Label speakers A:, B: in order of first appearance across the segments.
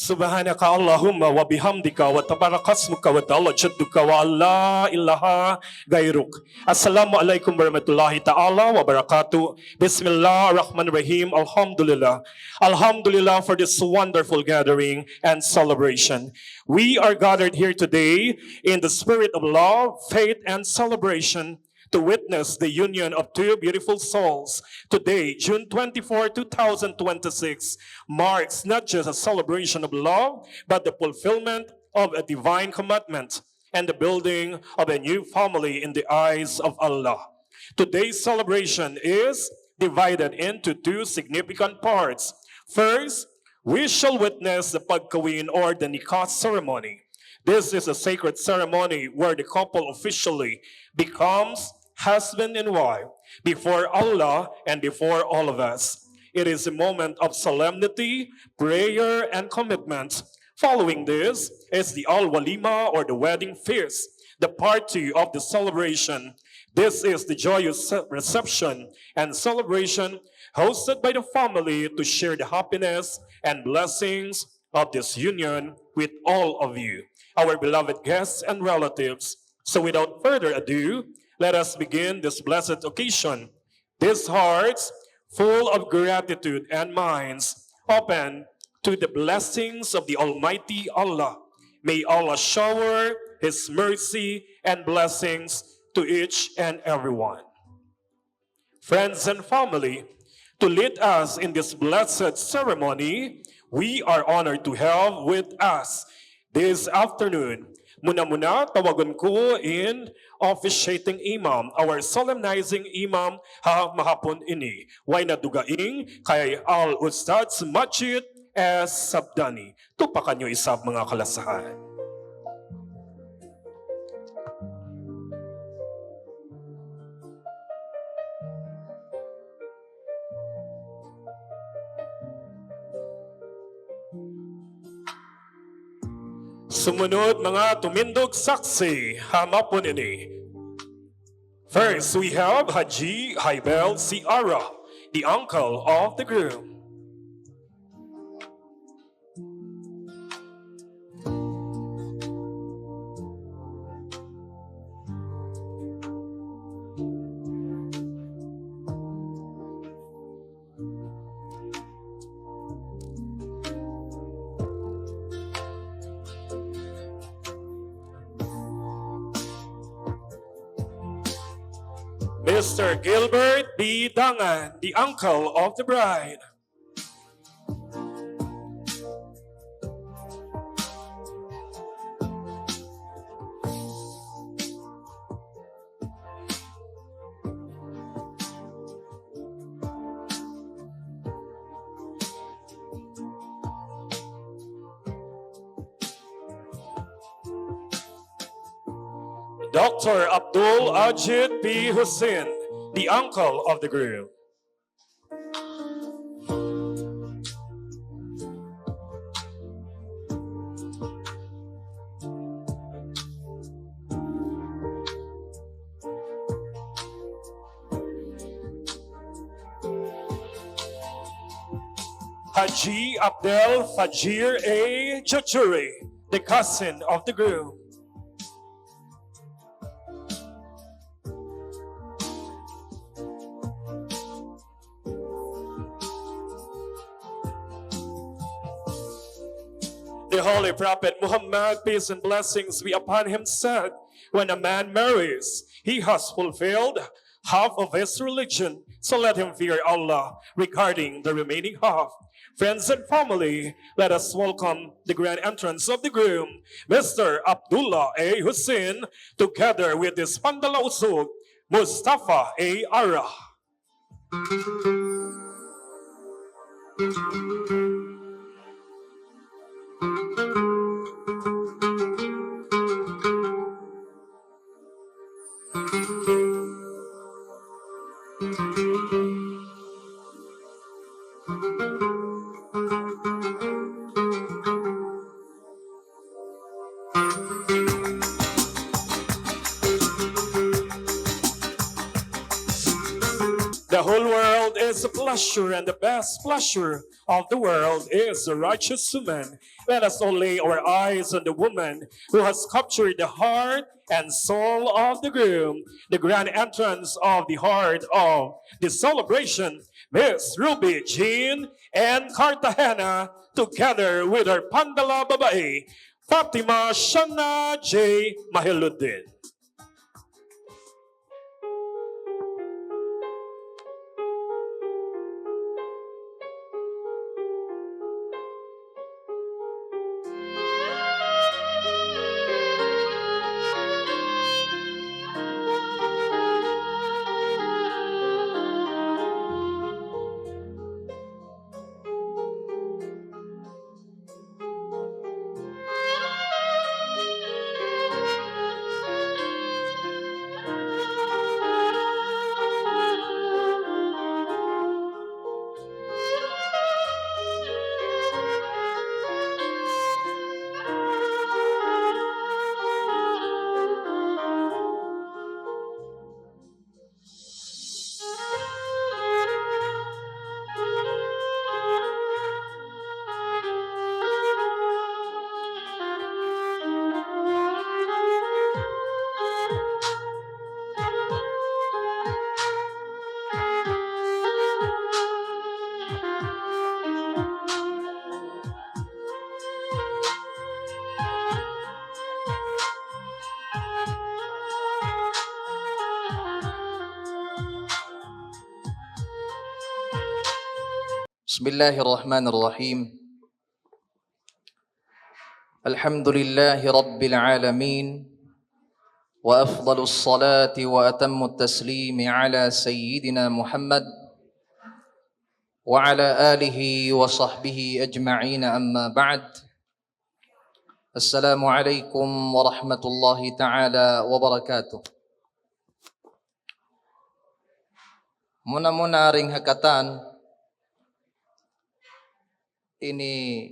A: Subhanaka Allahumma wa bihamdika wa tabarakasmuka wa ta'ala jadduka wa la ilaha gairuk. Assalamu alaikum warahmatullahi ta'ala wa barakatuh. Bismillah ar-Rahman ar-Rahim. Alhamdulillah. Alhamdulillah for this wonderful gathering and celebration. We are gathered here today in the spirit of love, faith, and celebration to witness the union of two beautiful souls. Today, June 24, 2026, marks not just a celebration of love, but the fulfillment of a divine commandment and the building of a new family in the eyes of Allah. Today's celebration is divided into two significant parts. First, we shall witness the pagkawin or the nikah ceremony. This is a sacred ceremony where the couple officially becomes husband and wife before Allah and before all of us. It is a moment of solemnity, prayer, and commitment. Following this is the al-walima or the wedding feast, the part two of the celebration. This is the joyous reception and celebration hosted by the family to share the happiness and blessings of this union with all of you, our beloved guests and relatives. So without further ado, let us begin this blessed occasion. These hearts full of gratitude and minds open to the blessings of the Almighty Allah. May Allah shower His mercy and blessings to each and everyone. Friends and family, to lead us in this blessed ceremony, we are honored to have with us this afternoon. Muna-muna, tawagan ko in officiating imam, our solemnizing imam mahapon ini. Way na dugaing kay Al-Ustadz Majid S. Sabdani. Tupakan nyo isab mga kalasahan. Sumunod mga tumindog saksi, hamapon ini. First, we have Haji Haibel Ciara, the uncle of the groom. Mr. Gilbert B. Dangan, the uncle of the bride. Dr. Abdul Ajid P. Hussein, the uncle of the groom. Haji Abdel Fajir A. Jajuri, the cousin of the groom. The Holy Prophet Muhammad, peace and blessings be upon him, said, when a man marries, he has fulfilled half of his religion, so let him fear Allah regarding the remaining half. Friends and family, let us welcome the grand entrance of the groom, Mr. Abdullah A. Hussein, together with his Pandala Usug, Mustafa A. Ara. The whole world is a pleasure and the best pleasure of the world is a righteous woman. Let us all lay our eyes on the woman who has captured the heart and soul of the groom, the grand entrance of the heart of the celebration, Miss Ruby Jean and Cartagena, together with her Pandala Babae, Fatima Shana J. Mahiluddin.
B: بسم الله الرحمن الرحيم الحمد لله رب العالمين وأفضل الصلاة وأتم التسليم على سيدنا محمد وعلى آله وصحبه أجمعين أما بعد السلام عليكم ورحمة الله تعالى وبركاته. Muna ring hakatan ini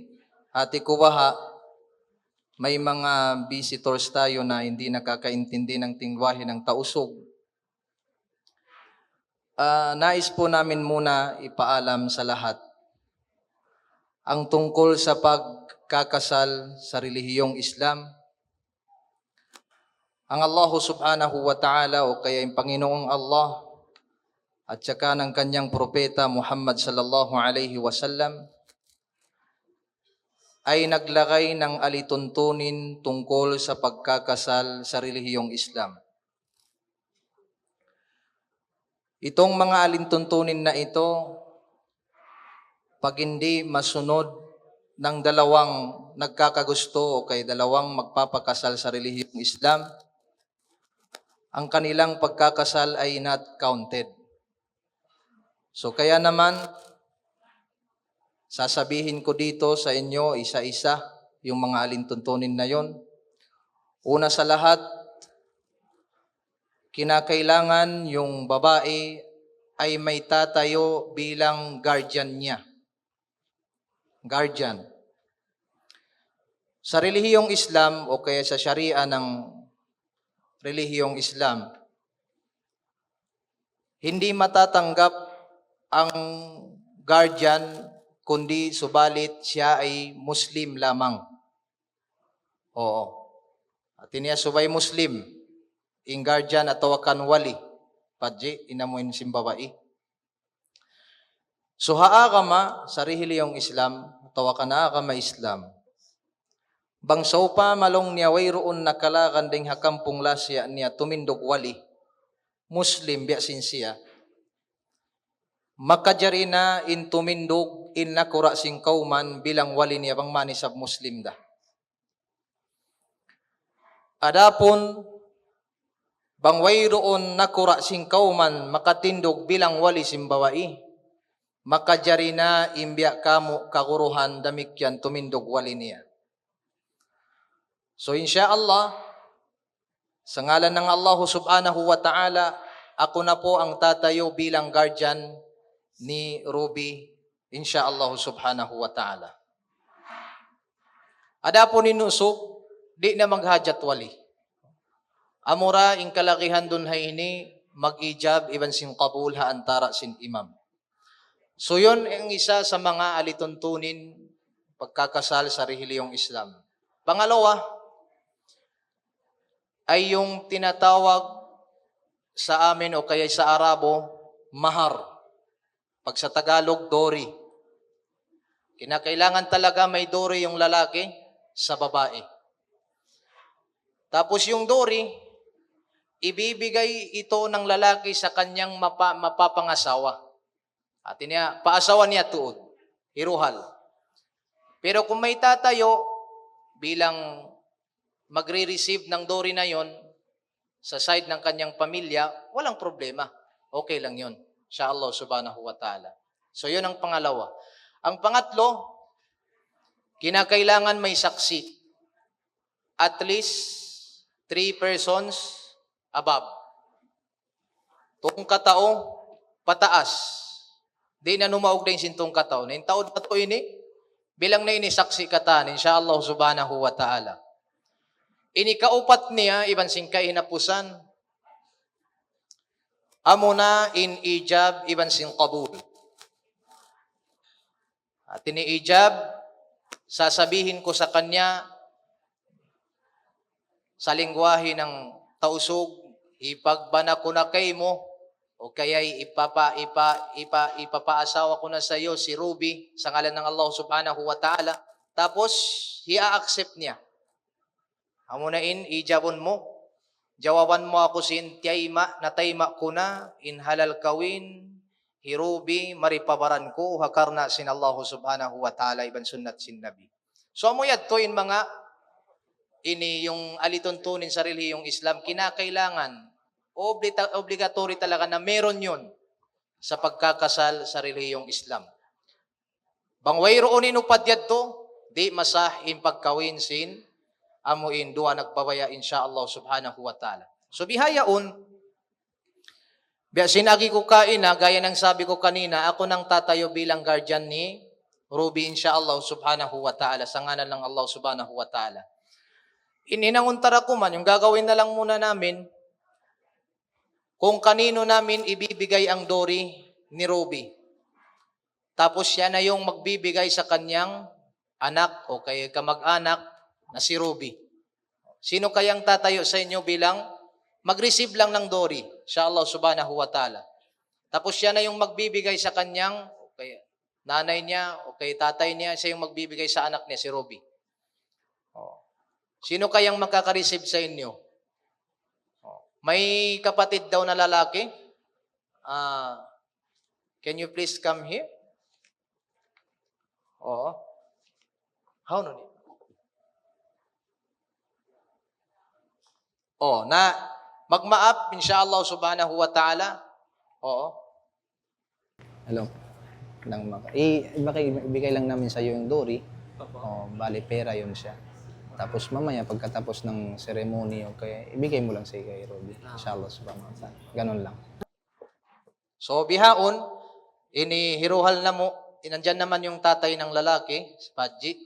B: ati kuwaha, may mga visitors tayo na hindi nakakaintindi ng tingwahe ng kausog. Nais po namin muna ipaalam sa lahat ang tungkol sa pagkakasal sa relihiyong Islam. Ang Allah subhanahu wa ta'ala o kaya yung Panginoong Allah at saka ng kanyang propeta Muhammad sallallahu alaihi wasallam ay naglagay ng alituntunin tungkol sa pagkakasal sa relihiyong Islam. Itong mga alituntunin na ito, pag hindi masunod ng dalawang nagkakagusto o kay dalawang magpapakasal sa relihiyong Islam, ang kanilang pagkakasal ay not counted. So kaya naman, sasabihin ko dito sa inyo isa-isa yung mga alintuntunin na yon. Una sa lahat, kinakailangan yung babae ay may tatayo bilang guardian niya. Guardian. Sa relihiyong Islam o kaya sa Sharia ng relihiyong Islam, hindi matatanggap ang guardian kundi subalit siya ay Muslim lamang. Oo. At niya subay Muslim, ing guardian atau akan wali, padji, inamuin simbabai. So haagama sa relihiyong Islam, atau akan haagama Islam. Bangsaw pa malong niya wayroon nakalakan ding hakampung lasya niya tumindog wali, Muslim biasin siya. Makajari na in tumindog in nakura sing kauman bilang wali niya bang manisab Muslim da. Adapun bang wayroon nakura sing kauman makatindog bilang wali simbawai, makajari na imbya kamo kaguruhan damikyan tumindog wali niya. So insyaallah, sa ngalan ng Allah subhanahu wa ta'ala, ako na po ang tatayo bilang guardian ni Ruby, insyaallah subhanahu wa ta'ala. Adapon inusog, di na maghajat wali. Amura ing kalakihan dun hay ini, mag-ijab iban sin qabul ha antara sin imam. So yun ang isa sa mga alituntunin pagkakasal sa relihiyong Islam. Pangalawa ay yung tinatawag sa amin o kaya sa Arabo, mahar. Pag sa Tagalog, dori. Kinakailangan talaga may dori yung lalaki sa babae. Tapos yung dori, ibibigay ito ng lalaki sa kanyang mapapangasawa. At niya, paasawa niya tuod, hiruhal. Pero kung may tatayo bilang magre-receive ng dori na yon sa side ng kanyang pamilya, walang problema. Okay lang yon. Sa Allah subhanahu wa ta'ala. So yun ang pangalawa. Ang pangatlo, kinakailangan may saksi. At least 3 persons above. Tung katao, pataas. Di na numaog na yung sintong katao. Na yung taon pa to ini, bilang na ini saksi katan, insyaAllah subhanahu wa ta'ala. Ini kaupat niya, iban singka inapusan. Amuna in ijab, iban sing qabul. At ini ijab, sasabihin ko sa kanya, sa lingwahe ng tausog, ipagbana ko na kay mo, o kaya ipapaasawa ko na sa iyo si Ruby sa ngalan ng Allah subhanahu wa ta'ala. Tapos, i-accept niya. Amunain, ijabon mo. Jawaban mo ako sin tiyayma, natayma ko na, in halal kawin, hirubi, maripabaran ko, hakarna sin Allah subhanahu wa ta'ala, iban sunnat sin Nabi. So, amuyad to in mga, ini yung alituntunin sa relihiyong Islam, kinakailangan, obligatory talaga na meron yun sa pagkakasal sa relihiyong Islam. Bangway roon inupadyad to, di masah in pagkawin sin, amuin dua nagbabaya insyaAllah subhanahu wa ta'ala. So bihayaon, sinagi ko kaina, gaya ng sabi ko kanina, ako nang tatayo bilang guardian ni Ruby insyaAllah subhanahu wa ta'ala, sa ngalan ng Allah subhanahu wa ta'ala. Ininanguntara ko man, yung gagawin na lang muna namin, kung kanino namin ibibigay ang dori ni Ruby. Tapos siya na yung magbibigay sa kanyang anak o kay kamag-anak na si Ruby. Sino kayang tatayo sa inyo bilang mag-receive lang ng dori? Insya Allah subhanahu wa ta'ala. Tapos siya na yung magbibigay sa kanyang o kay nanay niya o kay tatay niya, siya yung magbibigay sa anak niya si Ruby. Sino kayang makaka-receive sa inyo? May kapatid daw na lalaki. Can you please come here? Oo. How no? Na magmaap insyaAllah subhanahu wa ta'ala. Oo.
C: Hello. Ibigay lang namin sa iyo yung dori. Bali pera yun siya. Tapos mamaya pagkatapos ng ceremony o kaya ibigay mo lang sa kay Ruby. Inshallah subhanahu wa ta'ala. Ganun lang.
B: So bihaon, inihiruhal na mo, nandyan naman yung tatay ng lalaki, si Padji.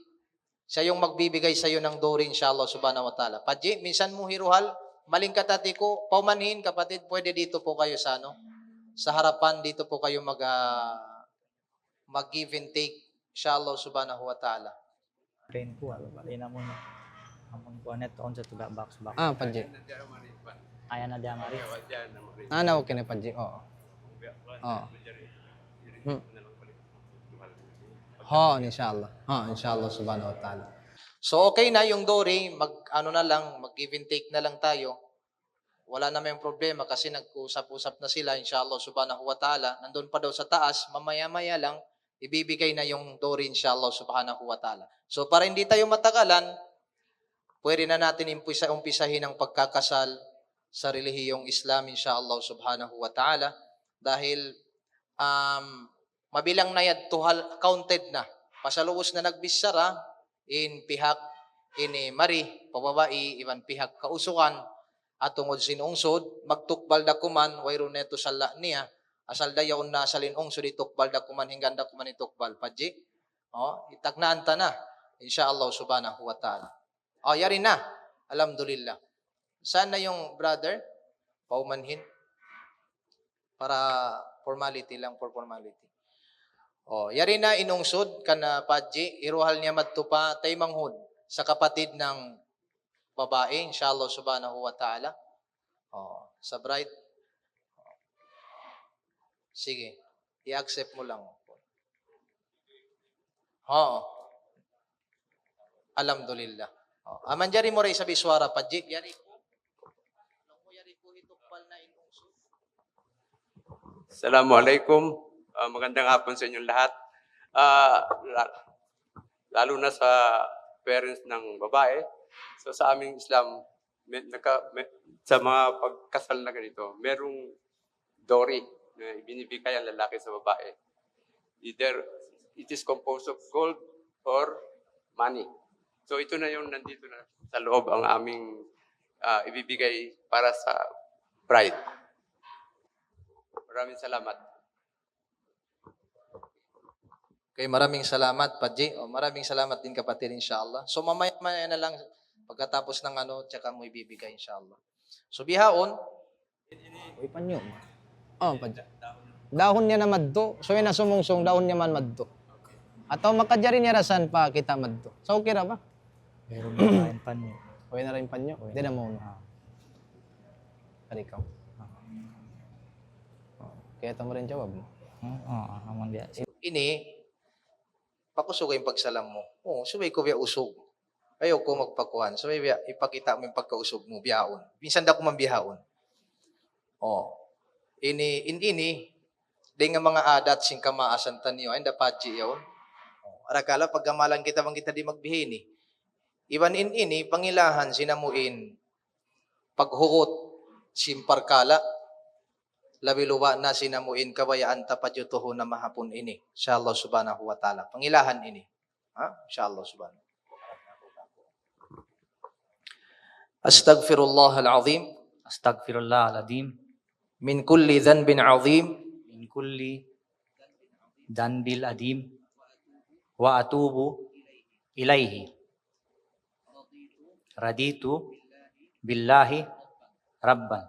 B: Siya yung magbibigay sa iyo ng dori inshallah subhanahu wa ta'ala. Padji, minsan mo hiruhal, maling katati ko, paumanhin kapatid, pwede dito po kayo sa sa harapan, dito po kayo mag-give and take inshallah subhanahu wa ta'ala.
D: Train ko, bali na mo na. Amon ko net on sa tuga box.
C: Padji.
D: Ayan na diya mari.
C: Na okay na Padji. Oo. Inshallah. Inshallah subhanahu wa ta'ala.
B: So okay na yung dori, mag-give and take na lang tayo. Wala na may problema kasi nag-usap-usap na sila inshallah subhanahu wa ta'ala. Nandun pa daw sa taas, mamaya-maya lang ibibigay na yung dori inshallah subhanahu wa ta'ala. So para hindi tayo matagalan, pwede na natin umpisahin ang pagkakasal sa relihiyong Islam inshallah subhanahu wa ta'ala dahil mabilang na yad counted na. Pasaluos na nagbisara in pihak ini mari pababai iban pihak kausukan at tungod sinungsod magtukbal dakuman wayro neto sala niya asal dayaon na salin ungsod itukbal dakuman hinggan dakuman itukbal Padji. Itagnaan ta na inshallah subhanahu wa ta'ala. Yari na. Alhamdulillah. Saan na yung brother? Paumanhin. Para formality lang, for formality. Yari na inungsod kana Padji, iruhal niya madtupa tay manghud sa kapatid ng babae, inshallah subhanahu wa ta'ala. Sa bride. Sige, i-accept mo lang. Alhamdulillah. Aman jari mo rin sa biswara, Padji. Yari ko. Yari ko hitukpal na inungsod.
E: Assalamualaikum. Magandang hapon sa inyong lahat. Lalo na sa parents ng babae. So sa aming Islam, sa mga pagkasal na ganito, merong dowry na ibinibigay ang lalaki sa babae. Either it is composed of gold or money. So ito na yung nandito na sa loob ang aming ibibigay para sa bride. Maraming salamat.
B: Okay, maraming salamat, Padji. Maraming salamat din kapatid, inshallah. So mamaya na lang, pagkatapos ng tsaka mo ibibigay, inshallah. So bihaon,
C: Uy, panyo. Padya. Dahon niya na maddo. So yun na sumungsong, dahon niya man maddo. Ataw makadjari niya rasan pa kita maddo. So okay ra ba?
D: Pero mga panyo.
C: Okay na rin panyo. Hindi na mo na. Ikaw. Kaya ito mo rin jawab mo.
D: Amon biya.
B: ini, pakusugay yung pagsalam mo. Subay ko biya usog. Ayaw ko magpakuhan. Subay biya, ipakita mo yung pagkausog mo, biyaon. Minsan da ko man biyaon. Ini, di nga mga adat sing kamaasan tanyo, ay da Padji yun. Arakala, pagkamalan kita bang kita di magbihini. Iban ini, pangilahan, sinamuin, paghukot, simparkala, labiluwa na sinamuin kabayaan tapadyutuho na mahapon ini. Inshallah subhanahu wa ta'ala. Pangilahan ini. Inshallah subhanahu. Astaghfirullah al-azim.
D: Astaghfirullah al-azim.
B: Min kulli dhanbin azim.
D: Min kulli danbil adim. Wa atubu ilaihi. Raditu billahi rabban.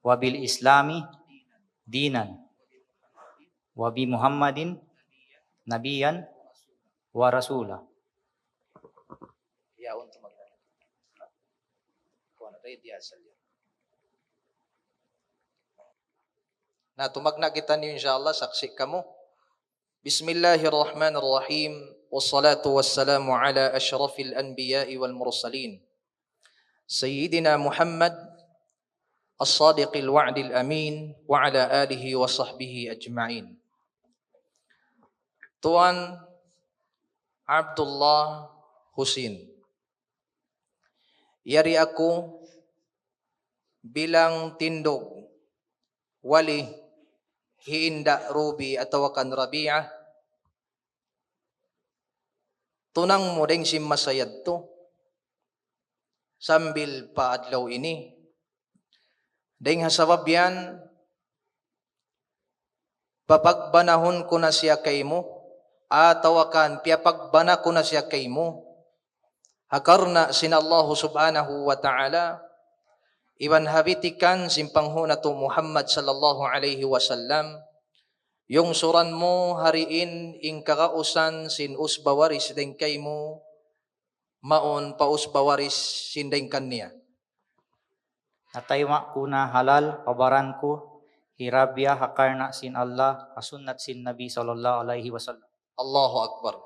D: Wabil islami dinan. Wabi Muhammadin nabiyan wa rasula.
B: Ya, untuk magdala. Kuha na, ready asal yan. Na tumagna kita niyo inshallah, saksi ka mo. Bismillahirrahmanirrahim. Wassalatu wassalamu ala ashrafil anbiya'i wal mursalin. Sayyidina Muhammad الصادق الوعد الأمين وعلى آله وصحبه أجمعين. Tuan Abdullah Husin, yari ako bilang tindog wali hiinda Ruby atawakan Rabia, tunang mo ding simmasayad to sambil paadlaw ini. Dahil hasabab yan, papagbanahon ko na siya kay mo, atawakan, piapagbana ko na siya kay mo. Hakarna sinallahu subhanahu wa ta'ala, iban habitikan simpanghuna to Muhammad sallallahu alaihi wasallam, yung suran mo hariin ing kakausan sin usbawaris din kay mo, maon pa usbawaris sin din kanya.
D: Nataywa ko na halal, pabaran ko, hirabya hakarna sin Allah, asunat sin Nabi sallallahu alaihi wasallam.
B: Allahu Akbar.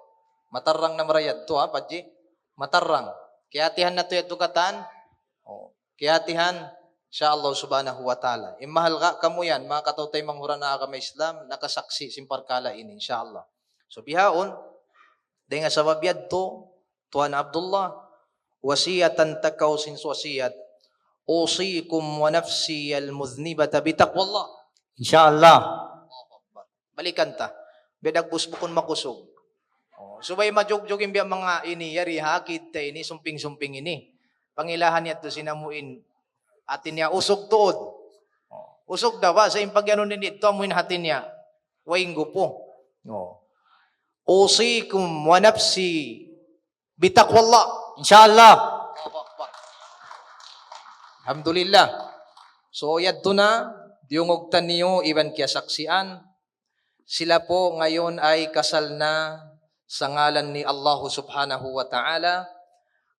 B: Matarang na marayad to Padji. Matarang. Kiyatihan na to yung tukatan. Kiyatihan, insyaAllah subhanahu wa ta'ala. Imahal ka kamo yan, mga katautay manghura na kami Islam, nakasaksi simparkala ini, insyaAllah. So bihaon, dahil nga sa babiyad to, Tuan Abdullah, wasiyatan takaw sin wasiyat, usikum wa nafsi al-muznibata bitaqwallah.
D: Insyaallah.
B: Balikan ta. Bedag busbukon makusog. Subay majogjog yung mga ini, yari hakit ta ini, sumping-sumping ini. Pangilahan niya to sinamuin. Atin niya, usog tuod. Usog daw ba? Sa impagyanon din ito, amuin hatin niya. Wainggo po. Usikum wa nafsi bitaqwallah.
D: Insyaallah.
B: Alhamdulillah. So yadto na, diungog niyo iban kya saksian. Sila po ngayon ay kasal na sa ngalan ni Allah subhanahu wa ta'ala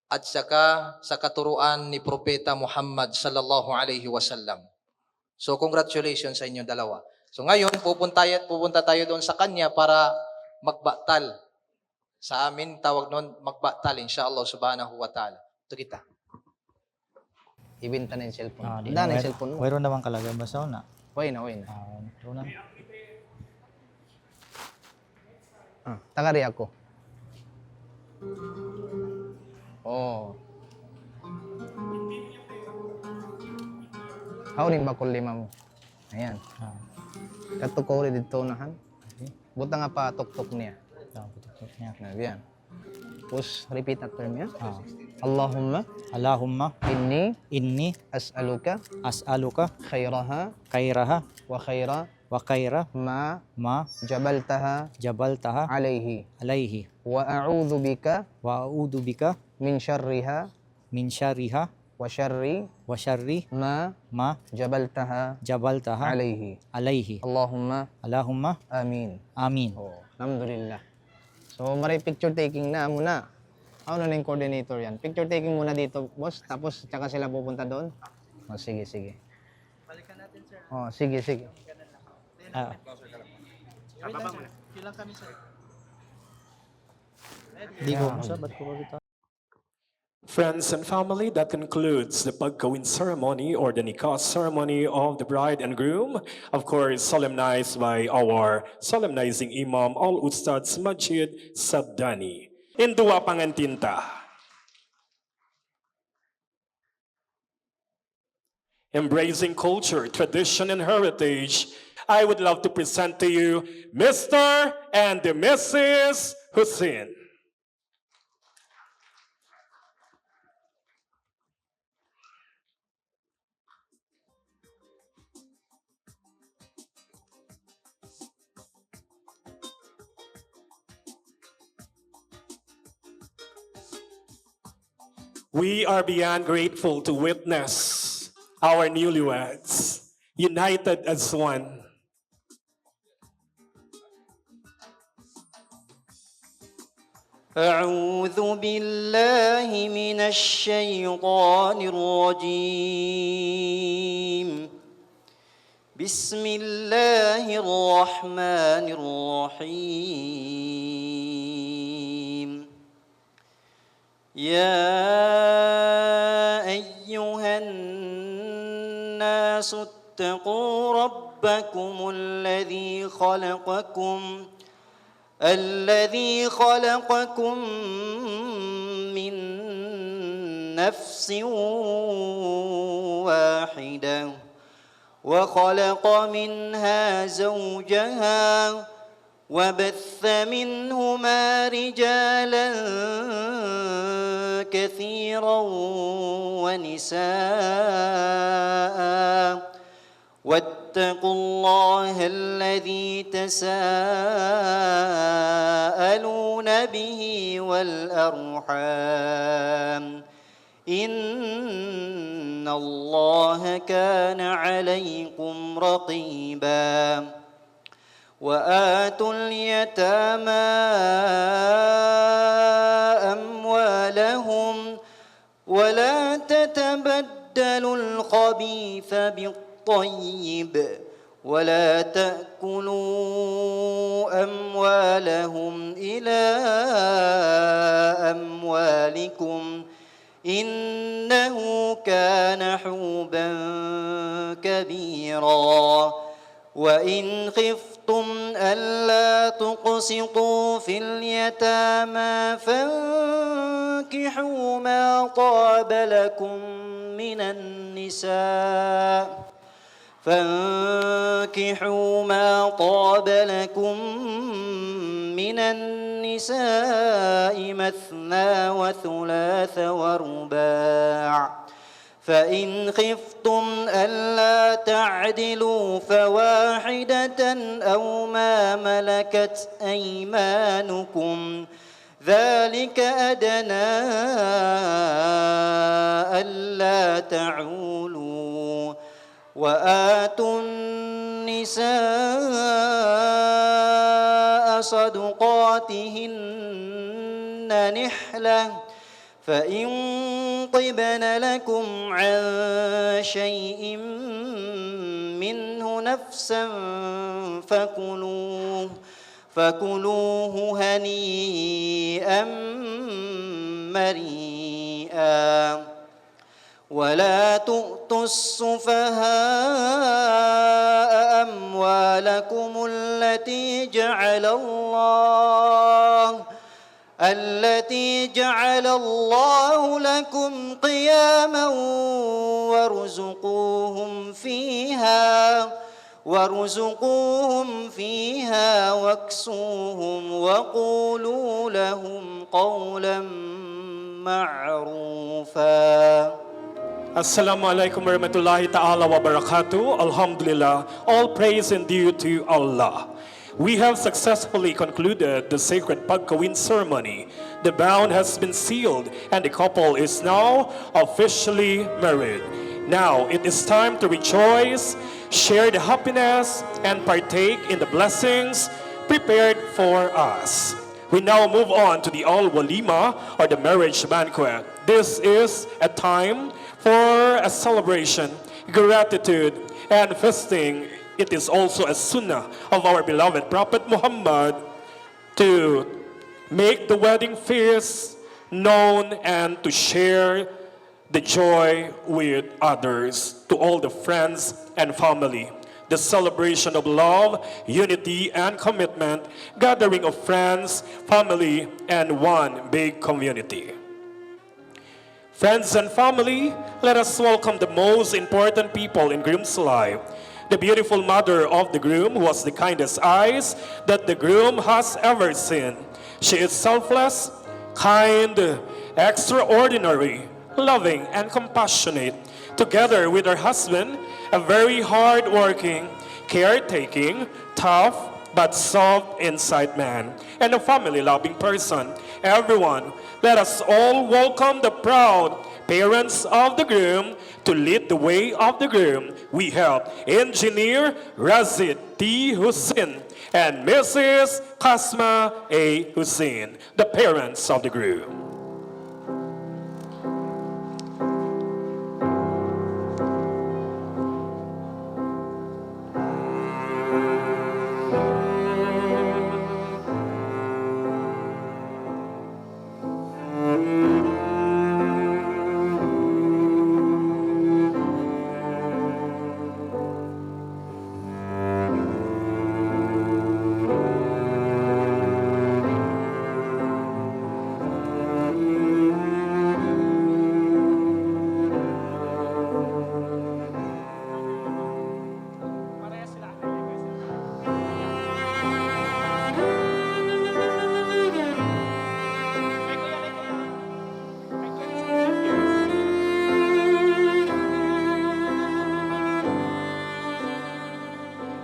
B: at saka sa katuruan ni Propeta Muhammad sallallahu alaihi wasallam. So congratulations sa inyong dalawa. So ngayon pupunta tayo doon sa kanya para magbatal. Sa amin tawag noon magbatal inshallah subhanahu wa ta'ala. Ito kita.
C: Ibenta na yung cellphone.
D: Di
C: Daan na
D: na,
C: yung cellphone mo.
D: mayroon naman kalagay basta na.
C: Uy na.
D: Ito na.
C: Tagari ako. Oh. Hawring bakol lima mo. Ayan.
D: Ah,
C: Katukuri dito nahan.
D: okay.
C: Buta nga pa tok-tok niya.
D: Tutok niya.
C: Yan. Tapos repeat after me.
D: Ah.
C: Allahumma
D: Allahumma
C: inni
D: inni
C: as'aluka
D: as'aluka
C: khairaha
D: khairaha
C: wa khaira
D: wa khaira
C: ma
D: ma
C: jabaltaha
D: jabaltaha
C: alayhi
D: alaihi
C: wa a'udhu bika
D: wa a'udzu bika
C: min syarriha
D: min syarriha
C: wa syarri
D: wa syarri
C: ma
D: ma
C: jabaltaha
D: jabaltaha
C: alayhi.
D: alaihi.
C: Allahumma
D: Amin.
C: amin. Oh, alhamdulillah. So, maray picture taking na muna. Ako na yung coordinator yan. Picture taking muna dito, boss. Tapos, tsaka sila pupunta doon. Oh, sige. Balikan natin, sir. Oh, sige.
D: Ah, di ko sa ba't ko ba kita?
A: Friends and family, that concludes the pagkawin ceremony or the nikah ceremony of the bride and groom. Of course, solemnized by our solemnizing Imam Al-Ustadz Majid Sabdani. Indua pangantinta. Embracing culture, tradition, and heritage, I would love to present to you Mr. and the Mrs. Hussein. We are beyond grateful to witness our newlyweds united as one.
F: أعوذ بالله من الشيطان الرجيم بسم الله الرحمن الرحيم يا أيها الناس اتقوا ربكم الذي خلقكم من نفس واحدة وخلق منها زوجها وبث منهما رجالا كثيرا ونساء واتقوا الله الذي تساءلون به والأرحام إن الله كان عليكم رقيبا وآتوا اليتامى أموالهم ولا تتبدلوا الخبيث بالطيب ولا تأكلوا أموالهم إلى أموالكم إنه كان حوبا كبيرا وإن خفتم ألا تقسطوا في اليتامى فانكحوا ما طاب لكم من النساء مثنى وثلاث ورباع فإن خفتم ألا تعدلوا فواحدة أو ما ملكت أيمانكم ذلك أدنى ألا تعولوا وآتوا النساء صدقاتهن نحلة فإن طبن لكم عن شيء منه نفسا فكلوه هنيئا مريئا ولا تؤتوا السفهاء أموالكم التي جعل الله لكم قياما وارزقوهم فيها واكسوهم وقولوا لهم قولا معروفا.
A: Assalamu alaikum warahmatullahi ta'ala wa barakatuh. Alhamdulillah. All praise and due to Allah. We have successfully concluded the sacred pagkawin ceremony. The bond has been sealed and the couple is now officially married. Now it is time to rejoice, share the happiness, and partake in the blessings prepared for us. We now move on to the al-walima, or the marriage banquet. This is a time for a celebration, gratitude, and feasting. It is also a sunnah of our beloved Prophet Muhammad to make the wedding feast known and to share the joy with others, to all the friends and family. The celebration of love, unity, and commitment, gathering of friends, family, and one big community. Friends and family, let us welcome the most important people in groom's life. The beautiful mother of the groom, who has the kindest eyes that the groom has ever seen. She is selfless, kind, extraordinary, loving, and compassionate. Together with her husband, a very hard-working, caretaking, tough, but soft inside man, and a family-loving person. Everyone, let us all welcome the proud parents of the groom to lead the way of the groom. We have Engineer Razid T. Hussein and Mrs. Kasma A. Hussein, the parents of the groom.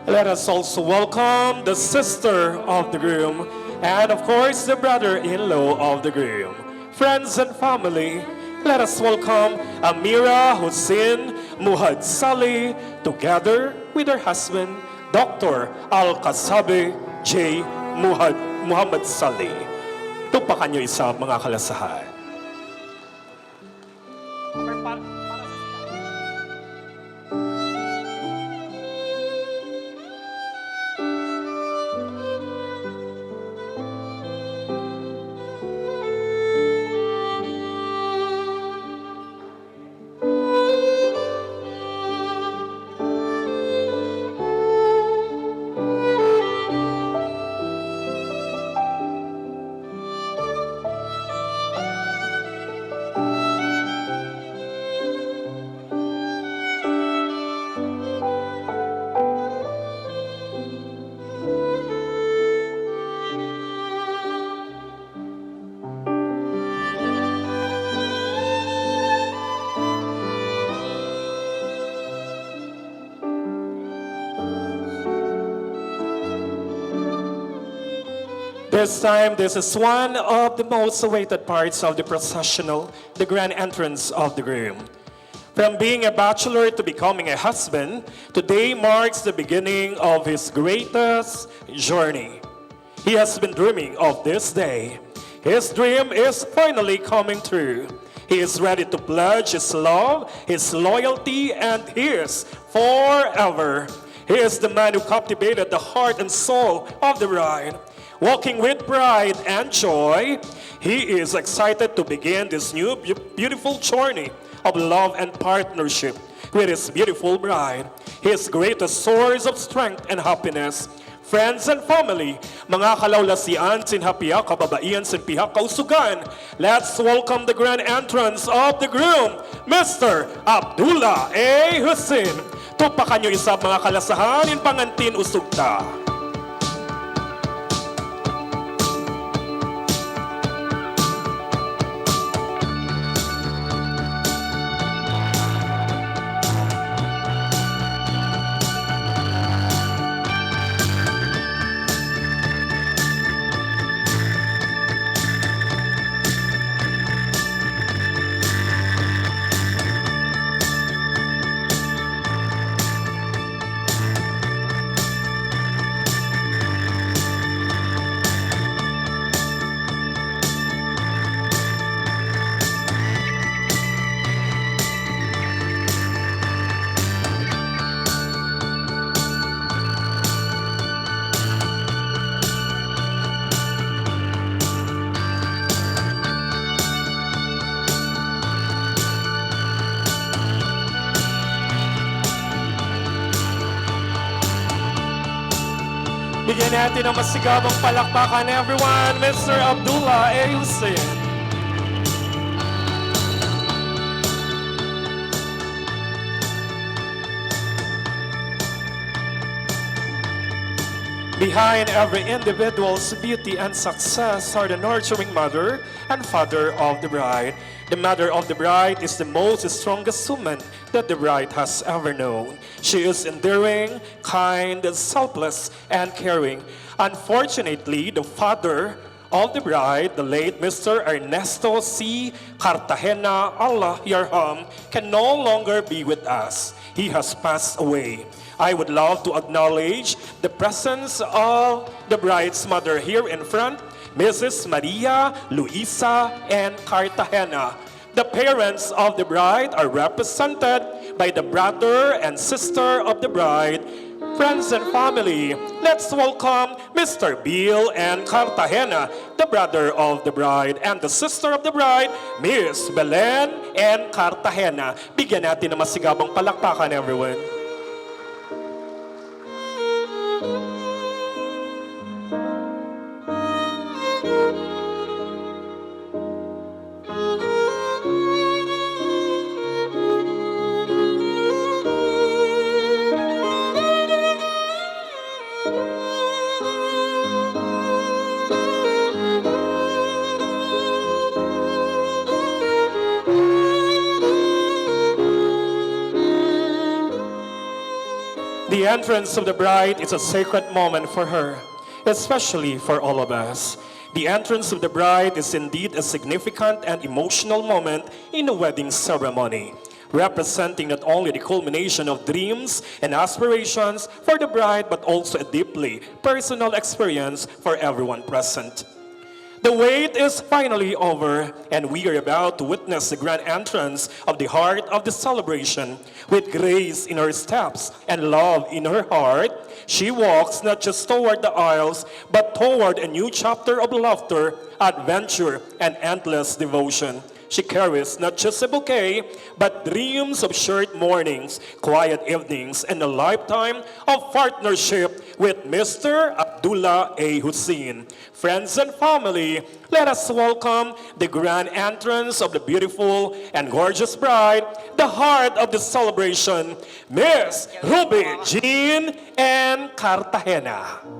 A: Let us also welcome the sister of the groom and of course the brother-in-law of the groom. Friends and family, let us welcome Amira Hussein Muhad Saleh together with her husband Dr. Al-Qasabi J. Muhammad Saleh. Tupakan niyo isa mga kalasahan. This time, this is one of the most awaited parts of the processional, the grand entrance of the groom. From being a bachelor to becoming a husband, today marks the beginning of his greatest journey. He has been dreaming of this day. His dream is finally coming true. He is ready to pledge his love, his loyalty, and his forever. He is the man who captivated the heart and soul of the bride. Walking with pride and joy, he is excited to begin this new beautiful journey of love and partnership with his beautiful bride, his greatest source of strength and happiness. Friends and family, mga kalawlasian, sinhapiya, kababaian, sinpiha, kausugan, let's welcome the grand entrance of the groom, Mr. Abdullah A. Hussein. Tupakan nyo isa mga kalasahan, in pangantin usugta. Bigyan natin ng masigabong palakpakan, everyone, Mr. Abdullah A. Hussein. Behind every individual's beauty and success are the nurturing mother and father of the bride. The mother of the bride is the most strongest woman that the bride has ever known. She is endearing, kind, selfless, and caring. Unfortunately, the father of the bride, the late Mr. Ernesto C. Cartagena, Allah Yarham, can no longer be with us. He has passed away. I would love to acknowledge the presence of the bride's mother here in front, Mrs. Maria Luisa and Cartagena. The parents of the bride are represented by the brother and sister of the bride. Friends and family, let's welcome Mr. Bill and Cartagena, the brother of the bride, and the sister of the bride, Miss Belen and Cartagena. Bigyan natin ng masigabang palakpakan, everyone. The entrance of the bride is a sacred moment for her, especially for all of us. The entrance of the bride is indeed a significant and emotional moment in a wedding ceremony, representing not only the culmination of dreams and aspirations for the bride, but also a deeply personal experience for everyone present. The wait is finally over, and we are about to witness the grand entrance of the heart of the celebration. With grace in her steps and love in her heart, she walks not just toward the aisles, but toward a new chapter of laughter, adventure, and endless devotion. She carries not just a bouquet, but dreams of shared mornings, quiet evenings, and a lifetime of partnership with Mr. Abdullah A. Hussein. Friends and family, let us welcome the grand entrance of the beautiful and gorgeous bride, the heart of the celebration, Miss Ruby Jean and Cartagena.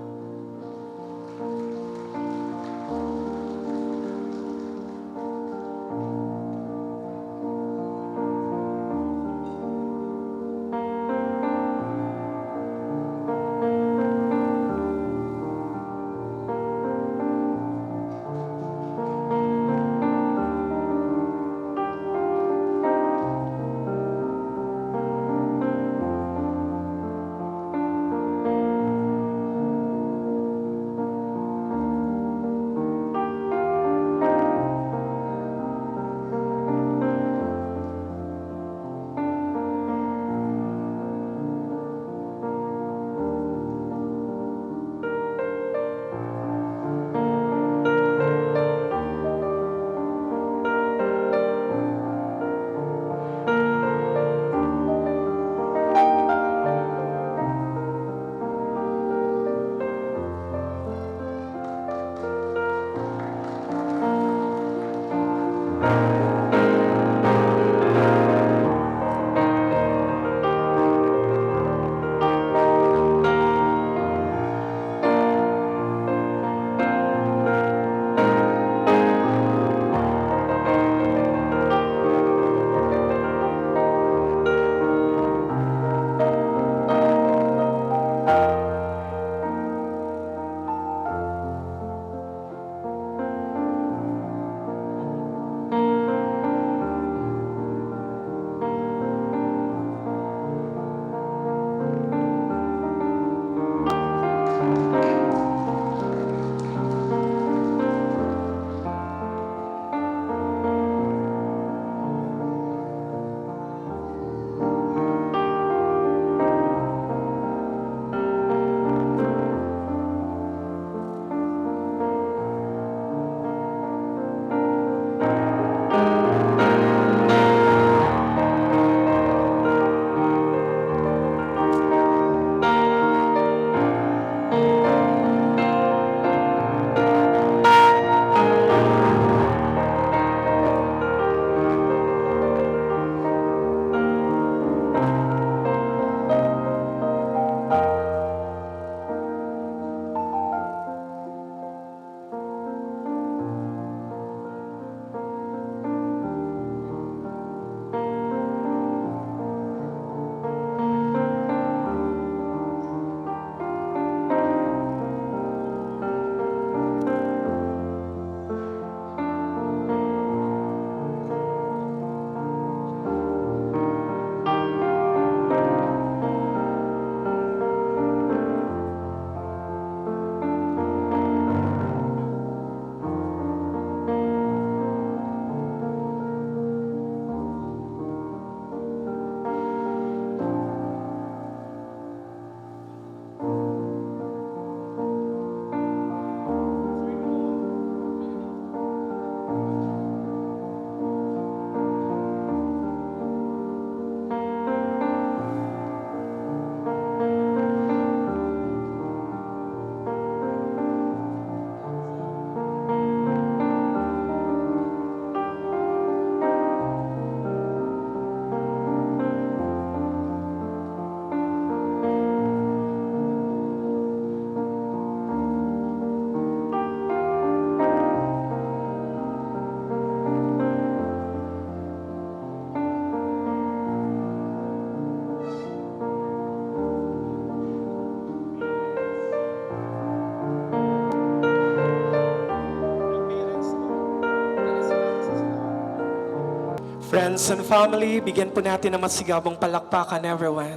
A: Friends and family, bigyan po natin ng masigabong palakpakan, everyone.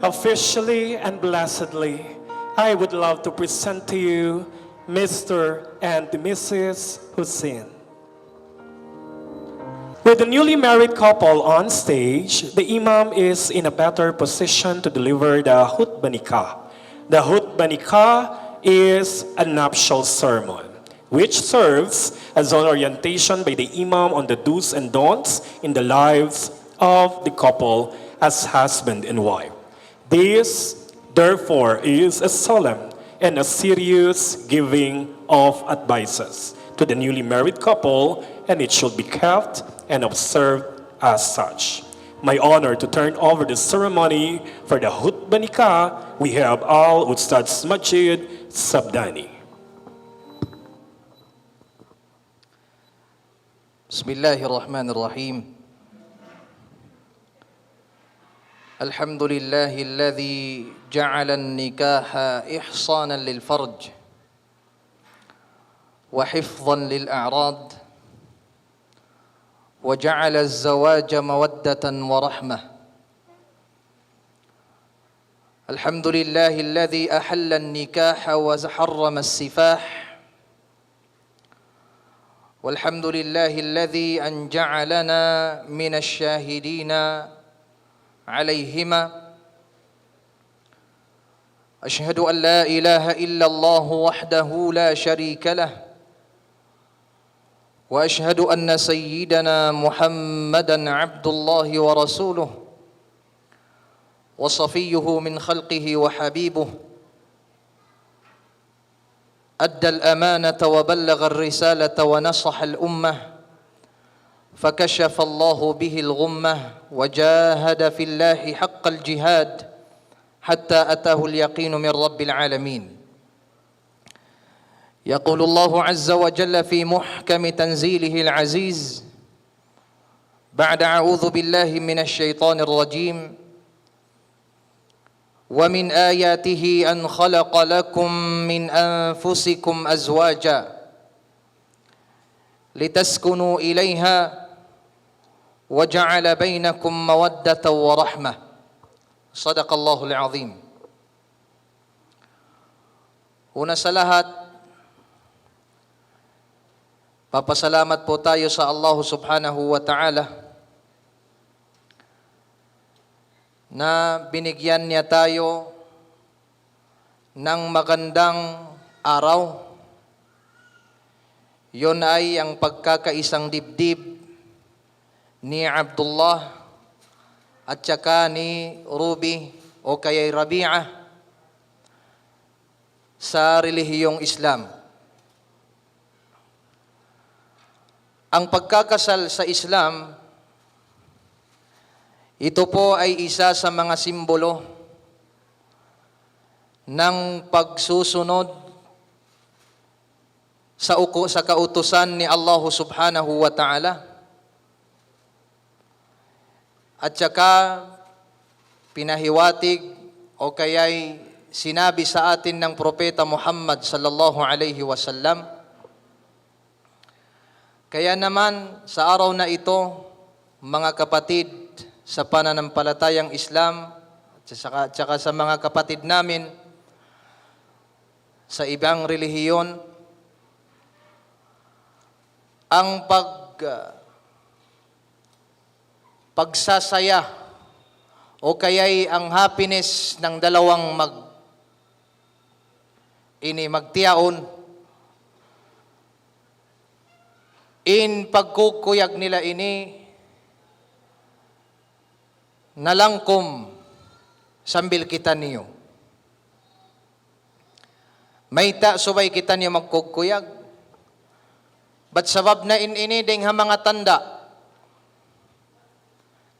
A: Officially and blessedly, I would love to present to you Mr. and Mrs. Hussein. With the newly married couple on stage, the Imam is in a better position to deliver the Khutbah Nikah. The Khutbah Nikah is a nuptial sermon, which serves as an orientation by the Imam on the do's and don'ts in the lives of the couple as husband and wife. This, therefore, is a solemn and a serious giving of advices to the newly married couple, and it should be kept and observed as such. My honor to turn over the ceremony for the Khutbah Nikah, we have Al-Ustad Majid Sabdani.
B: Bismillahirrahmanirrahim. Alhamdulillahilladzi ja'ala an-nikaha ihsanan lil farj wa hifdhan lil a'rad وجعل الزواج مودة ورحمة. الحمد لله الذي أحل النكاح وحرم السفاح. والحمد لله الذي أن جعلنا من الشاهدين عليهما. أشهد أن لا إله إلا الله وحده لا شريك له. واشهد ان سيدنا محمدا عبد الله ورسوله وصفيه من خلقه وحبيبه ادى الامانه وبلغ الرساله ونصح الامه فكشف الله به الغمه وجاهد في الله حق الجهاد حتى اتاه اليقين من رب العالمين. يقول الله عز وجل في محكم تنزيله العزيز بعد أعوذ بالله من الشيطان الرجيم ومن آياته أن خلق لكم من أنفسكم أزواجا لتسكنوا إليها وجعل بينكم مودة ورحمة. صدق الله العظيم. Una sa lahat, papasalamat po tayo sa Allah subhanahu wa ta'ala na binigyan niya tayo ng magandang araw. Yun ay ang pagkakaisang dibdib ni Abdullah at saka ni Ruby o kaya'y Rabi'ah sa relihiyong Islam. Ang pagkakasal sa Islam, ito po ay isa sa mga simbolo ng pagsusunod sa kautusan ni Allah subhanahu wa ta'ala. At saka pinahiwatig o kaya'y sinabi sa atin ng Propeta Muhammad sallallahu alaihi wasallam. Kaya naman sa araw na ito, mga kapatid sa pananampalatayang Islam at saka sa mga kapatid namin sa ibang relihiyon, ang pagsasaya o kaya'y ang happiness ng dalawang magtiyaon in pagkukuyag nila ini nalangkom sambil kita niyo. May subay kita niyo magkukuyag. But sabab na ini ding ha mga tanda.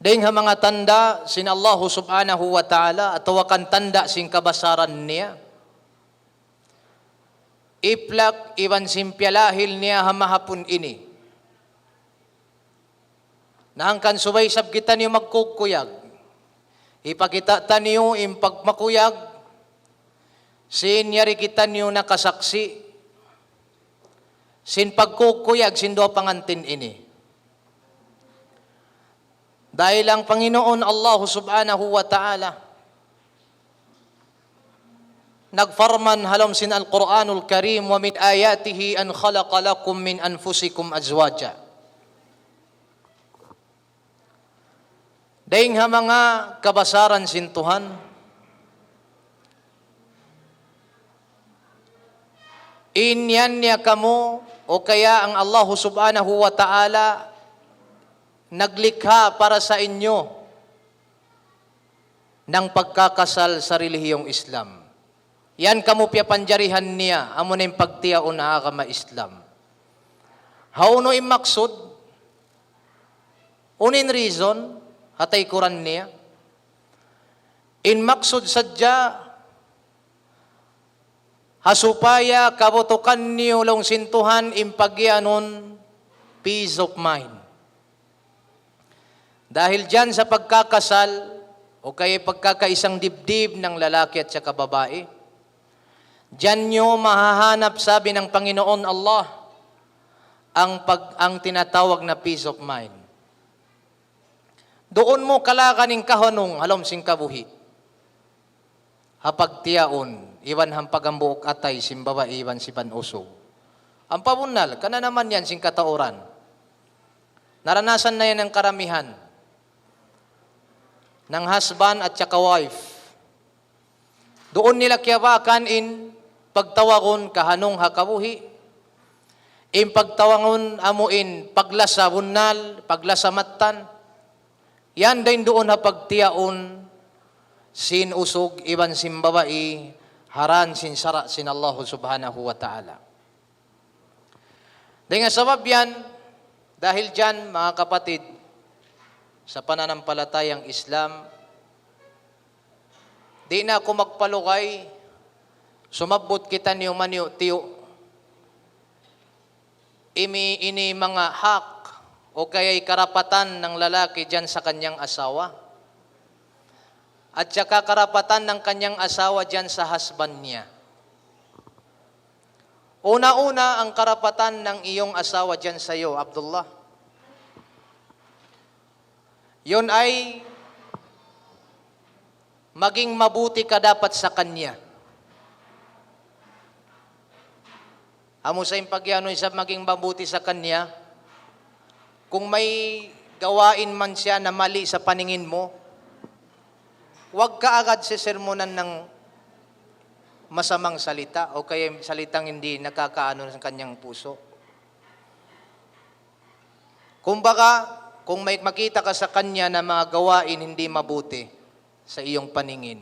B: Ding ha mga tanda sin Allah subhanahu wa ta'ala at wakan tanda sin kabasaran niya. Iplak iwan simpialahil niya hamahapon ini. Naangkan subay sab kita niyo magkukuyag. Ipakita ta niyo impagmakuyag. Sinyari kita niyo nakasaksi sin pagkukuyag sin do pangantin ini. Dahil ang Panginoon Allah subhanahu wa ta'ala nagfarman halom sin Al-Quranul Karim wa min ayatihi an khalaqa lakum min anfusikum azwaja. Daing ha mga kabasaran sin Tuhan, inyan niya kamo o kaya ang Allah subhanahu wa ta'ala naglikha para sa inyo ng pagkakasal sa relihiyong Islam. Yan kamo piyapanjarihan niya, amo na yung pagtiyaon na agama Islam. Hauno yung maksud, unin reason, hatay kuran niya, in maksud sadya, hasupaya kabutukan niyo long sintuhan impagyanon peace of mind. Dahil dyan sa pagkakasal o kaya pagkakaisang dibdib ng lalaki at saka babae, dyan nyo mahahanap, sabi ng Panginoon Allah, ang tinatawag na peace of mind. Doon mo kalakaning kahonong halom sing kabuhi. Hapag tiyaon, iwan hampag ang buok atay, simbawa iwan si panusog. Ang pabunal, kana naman yan sing katauran. Naranasan na yan ng karamihan ng husband at saka wife. Doon nila kiyawakan in pagtawagon kahanong hakabuhi, in pagtawangon amuin paglasa bunal, paglasa matan, yan din doon ha pagtiyaon sin usog, iban sin babae, haran sin sara sin Allah subhanahu wa ta'ala. Dahil nga sabab yan, dahil dyan mga kapatid, sa pananampalatayang Islam, di na ako magpalukay, sumabot kita niyo maniyo tiyo, ini mga hak o kaya'y karapatan ng lalaki dyan sa kanyang asawa, at saka karapatan ng kanyang asawa dyan sa husband niya. Una-una ang karapatan ng iyong asawa dyan sa iyo, Abdullah. Yun ay maging mabuti ka dapat sa kanya. Amo sa impagyano sa maging mabuti sa kanya, kung may gawain man siya na mali sa paningin mo, huwag ka agad sisermonan ng masamang salita o kaya salitang hindi nakakaano sa kanyang puso. Kumbaga, kung may makita ka sa kanya na mga gawain hindi mabuti sa iyong paningin,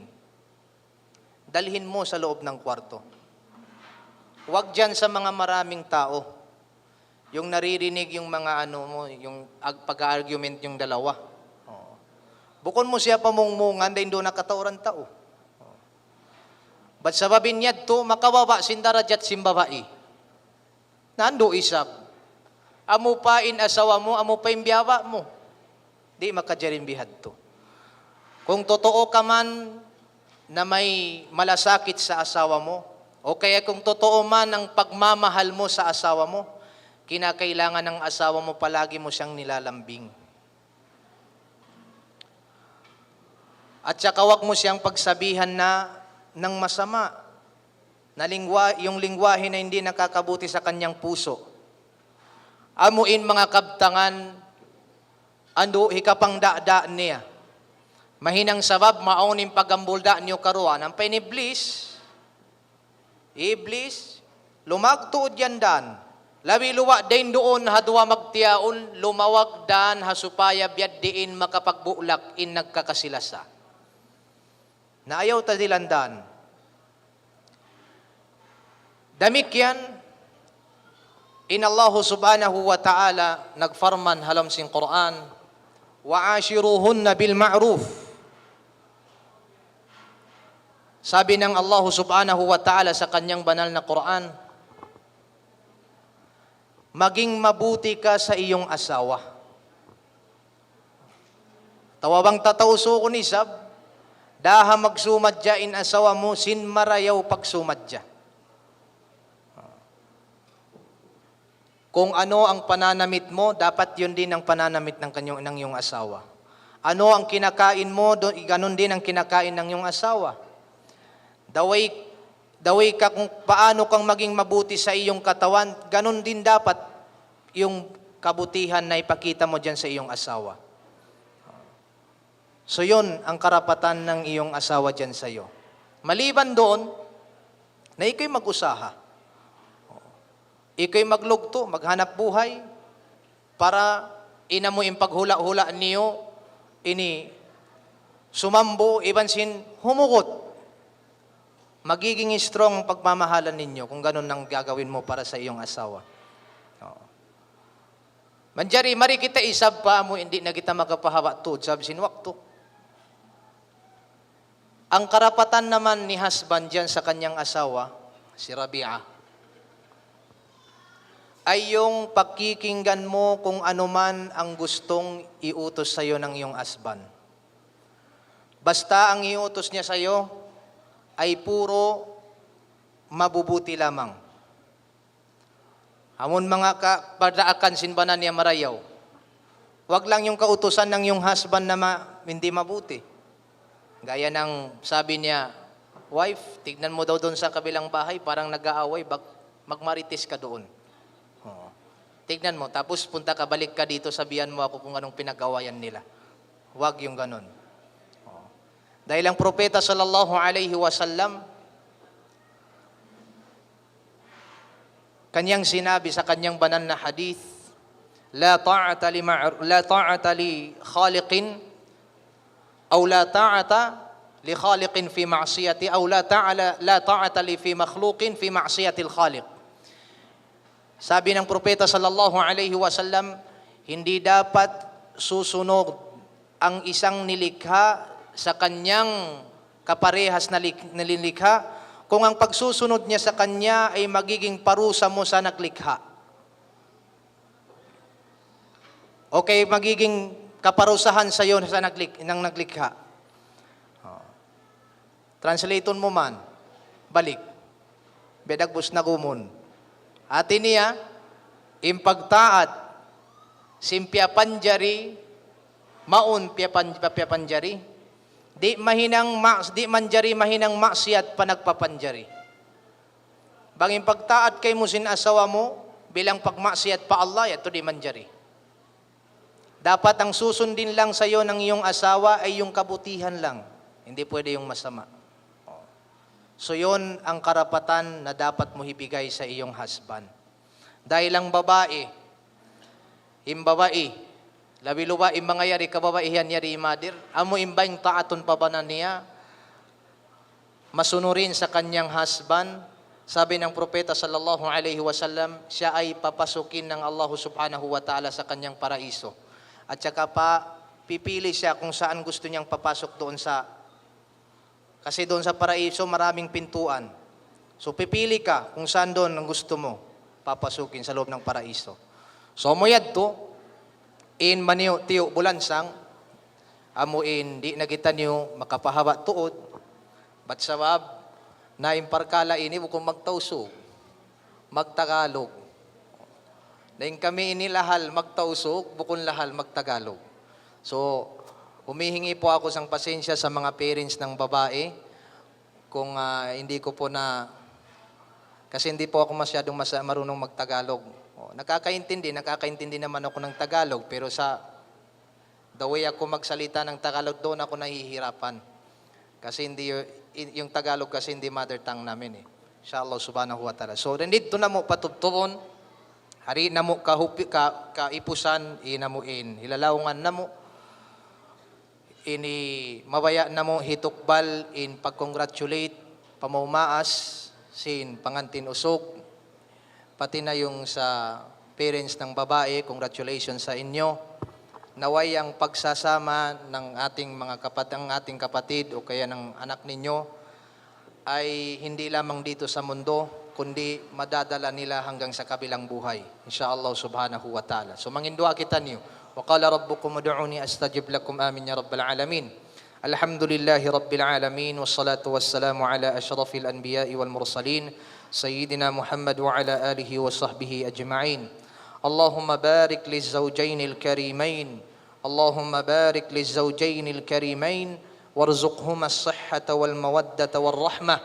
B: dalhin mo sa loob ng kwarto. Huwag dyan sa mga maraming tao. Yung naririnig yung mga yung pag-argument yung dalawa. Bukon mo siya pamungmungan, dahil doon nakatauran tao. Ba't sababin niya to, makawaba sindarajat simbabai. Nando isab. Amo pa in asawa mo, amo pa in biyawa mo. Di makajarin bihad to. Kung totoo ka man na may malasakit sa asawa mo, o kaya kung totoo man ang pagmamahal mo sa asawa mo, kinakailangan ng asawa mo palagi mo siyang nilalambing. At saka wag mo siyang pagsabihan na ng masama, na yung lingwahe na hindi nakakabuti sa kanyang puso. Amuin mga kabtangan, ando hikapang da niya. Mahinang sabab, maunin pagambulda niyo karuan. Ang painiblis, iblis, lumagtuod yan dan. Labi luwa din doon, hadwa magtiyaon, lumawag dan, hasupaya biyad diin makapagbulak in nagkakasilasa. Na ayaw tadilandan. Damik yan, in Allah subhanahu wa ta'ala nagfarman halam sin Quran, wa ashiruhunna bil ma'ruf. Sabi ng Allah subhanahu wa ta'ala sa kanyang banal na Quran, maging mabuti ka sa iyong asawa. Tawabang tatauso ko ni Sab, daha magsumadya in asawa mo, sin marayaw pagsumadya. Kung ano ang pananamit mo, dapat yun din ang pananamit ng iyong asawa. Ano ang kinakain mo, ganun din ang kinakain ng iyong asawa. Daway ka kung paano kang maging mabuti sa iyong katawan, ganun din dapat yung kabutihan na ipakita mo dyan sa iyong asawa. So yun ang karapatan ng iyong asawa dyan sa iyo. Maliban doon, na ikaw'y mag-usaha. Ikaw'y maglugto, maghanap buhay, para ina mo yung paghula-hula niyo, ini sumambo, ibansin, humugot. Magiging strong ang pagmamahalan ninyo kung ganun ang gagawin mo para sa iyong asawa. Manjari, mari kita isab pa mo, hindi na kita makapahawa to, sab sinwakto. Ang karapatan naman ni husband dyan sa kanyang asawa, si Rabia, ay yung pakikinggan mo kung ano man ang gustong iutos sa iyo ng iyong husband. Basta ang iutos niya sa iyo ay puro mabubuti lamang. Hamon mga padaakan sinbanan niya marayaw. Huwag lang yung kautusan ng iyong husband na hindi mabuti. Gaya ng sabi niya, wife, tignan mo daw doon sa kabilang bahay, parang nag-aaway, magmarites ka doon. Tignan mo, tapos punta ka, balik ka dito, sabihan mo ako kung anong pinag-awayan nila. Huwag yung ganon. Dahil ang propeta sallallahu alaihi wasallam, kanyang sinabi sa kanyang banal na hadith, la ta'ata li khaliqin aw la ta'ata li khaliqin fi ma'siyati aw la ta'ata li fi makhluqin fi ma'siyati al-khaliq. Sabi ng propeta sallallahu alaihi wasallam, hindi dapat susunod ang isang nilikha sa kanyang kaparehas na nilikha kung ang pagsusunod niya sa kanya ay magiging parusa mo sa naglikha. Okay, magiging kaparusahan sa iyo sa ng naglikha. Translaton mo man, balik. Bedagbus na gumon. Ati niya, impagtaat, simpya panjari, maun pya panjari, di manjari mahinang maksiat panagpapanjari. Banging pagtaat kay mo sin asawa mo, bilang pagmaksiat pa Allah, yato di manjari. Dapat ang susundin lang sa iyo ng iyong asawa ay yung kabutihan lang. Hindi pwede yung masama. So yon ang karapatan na dapat mo ibigay sa iyong husband. Dahil ang babae, labi-luba mga yari kababaihan yari imadir, amo imbayng taaton pa ba na niya, masunurin sa kanyang husband. Sabi ng propeta sallallahu alaihi wasallam, siya ay papasukin ng Allah subhanahu wa ta'ala sa kanyang paraiso. At saka pa, pipili siya kung saan gusto niyang papasok doon kasi doon sa paraiso maraming pintuan. So pipili ka kung saan doon ang gusto mo papasukin sa loob ng paraiso. So moyad to, in maniyo tiyo bulansang, amuin di nakita niyo makapahawa tuod, bat sabab, na imparkala ini bukong magtauso, magtagalog. Dahil kami inilahal magtausok, bukong lahal magtagalog. So, humihingi po ako ng pasensya sa mga parents ng babae kung hindi ko po kasi hindi po ako masyadong marunong magtagalog. Nakakaintindi naman ako ng Tagalog, pero sa the way ako magsalita ng Tagalog, doon ako nahihirapan. Kasi yung Tagalog kasi hindi mother tongue namin eh. Inshallah subhanahu wa ta'ala. So, nandito na mo patubtubon, hari na mo kaipusan, inamuin, hilalaungan na mo, ini mabaya na mo hitukbal in pag-congratulate, pamaumaas, sin pangantin usog, pati na yung sa parents ng babae, congratulations sa inyo. Naway ang pagsasama ng ating ating kapatid o kaya ng anak ninyo ay hindi lamang dito sa mundo, kundi madadala nila hanggang sa kabilang buhay. Insyaallah subhanahu wa ta'ala. So mangindua kita niyo. Wa qala rabbukum ud'uni astajib lakum amin ya rabbal alamin. Alhamdulillahi rabbil alamin wassalatu wassalamu ala asyrafil anbiya'i wal mursalin sayyidina Muhammad wa ala alihi wa sahbihi ajma'in. اللهم بارك للزوجين الكريمين اللهم بارك للزوجين الكريمين وارزقهما الصحة والمودة والرحمة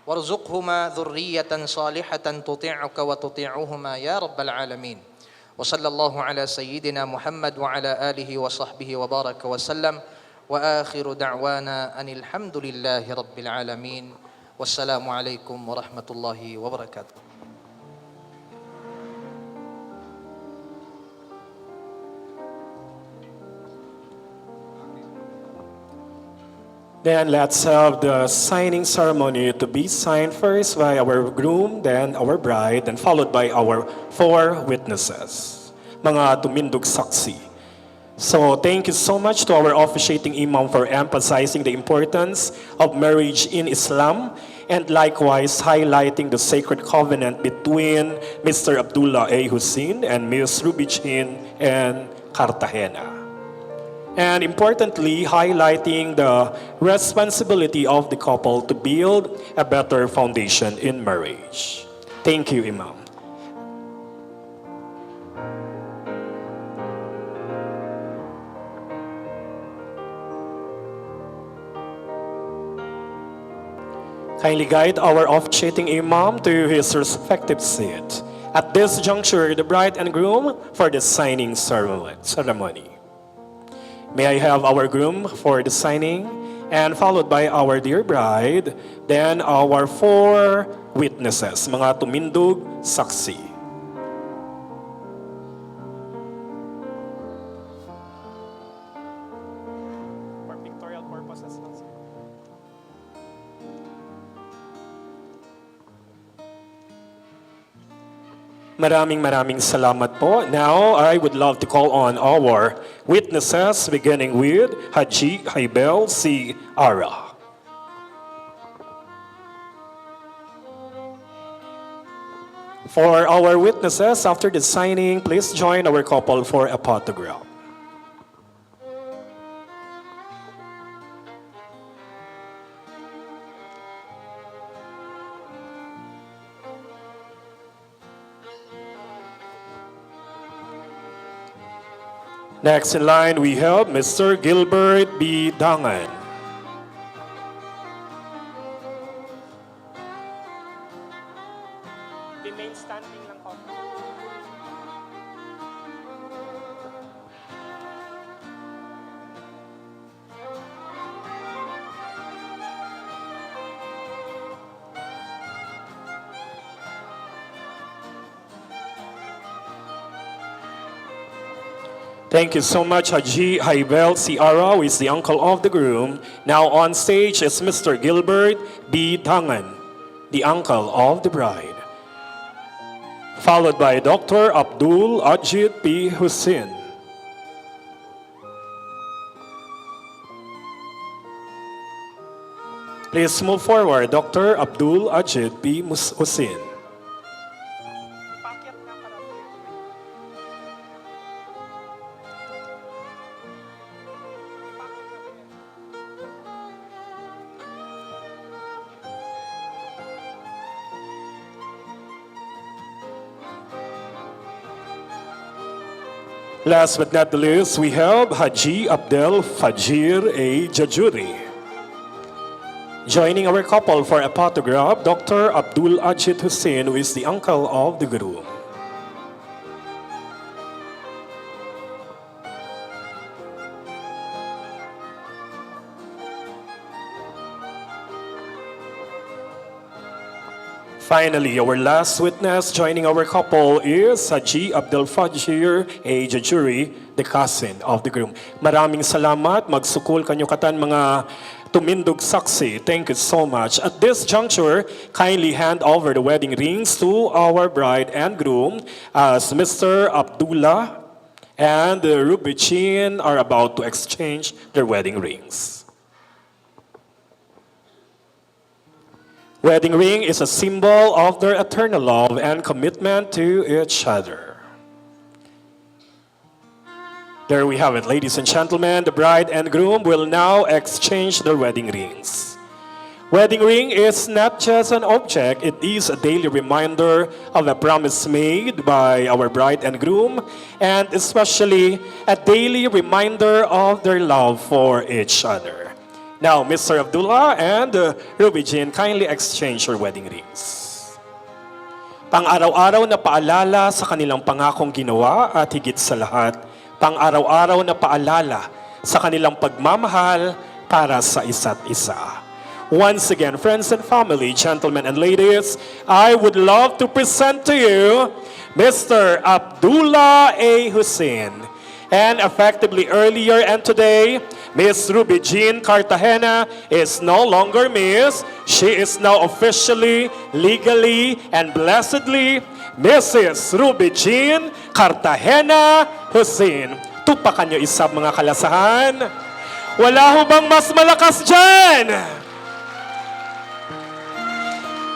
B: وارزقهما ذرية صالحة تطيعك وتطيعهما يا رب العالمين وصلى الله على سيدنا محمد وعلى آله وصحبه وبارك وسلم وآخر دعوانا أن الحمد لله رب العالمين والسلام عليكم ورحمة الله وبركاته.
A: Then let's have the signing ceremony to be signed first by our groom, then our bride, and followed by our 4 witnesses, mga tumindog saksi. So thank you so much to our officiating imam for emphasizing the importance of marriage in Islam and likewise highlighting the sacred covenant between Mr. Abdullah A. Hussein and Ms. Ruby Chin and Cartagena. And importantly, highlighting the responsibility of the couple to build a better foundation in marriage. Thank you, Imam. Kindly guide our officiating Imam to his respective seat. At this juncture, the bride and groom for the signing ceremony. May I have our groom for the signing, and followed by our dear bride, then our 4 witnesses, mga tumindog saksi. For pictorial purposes. Maraming salamat po. Now, I would love to call on our witnesses, beginning with Haji Haibel C. Ara. For our witnesses, after the signing, please join our couple for a photograph. Next in line, we have Mr. Gilbert B. Dangan. Remain standing lang po. Thank you so much, Haji Haibel Ciara, who is the uncle of the groom. Now on stage is Mr. Gilbert B. Dangan, the uncle of the bride. Followed by Dr. Abdul Ajit P. Hussein. Please move forward, Dr. Abdul Ajit P. Hussein. Last but not the least, we have Haji Abdel Fajir A. Jajuri. Joining our couple for a photograph, Dr. Abdul Ajit Hussein, who is the uncle of the groom. Finally, our last witness joining our couple is Haji Abdel Fajir A. Jajuri, the cousin of the groom. Maraming salamat. Magsukol kanyo katan mga tumindog saksi. Thank you so much. At this juncture, kindly hand over the wedding rings to our bride and groom as Mr. Abdullah and Ruby Chin are about to exchange their wedding rings. Wedding ring is a symbol of their eternal love and commitment to each other. There we have it, ladies and gentlemen. The bride and groom will now exchange their wedding rings. Wedding ring is not just an object, it is a daily reminder of a promise made by our bride and groom, and especially a daily reminder of their love for each other. Now, Mr. Abdullah and Ruby Jean, kindly exchange your wedding rings. Pang-araw-araw na paalala sa kanilang pangakong ginawa at higit sa lahat, pang-araw-araw na paalala sa kanilang pagmamahal para sa isa't isa. Once again, friends and family, gentlemen and ladies, I would love to present to you Mr. Abdullah A. Hussein. And effectively earlier and today, Miss Ruby Jean Cartagena is no longer Miss. She is now officially, legally, and blessedly Mrs. Ruby Jean Cartagena Hussein. Tupakan niyo isa mga kalasahan. Wala ho bang mas malakas dyan?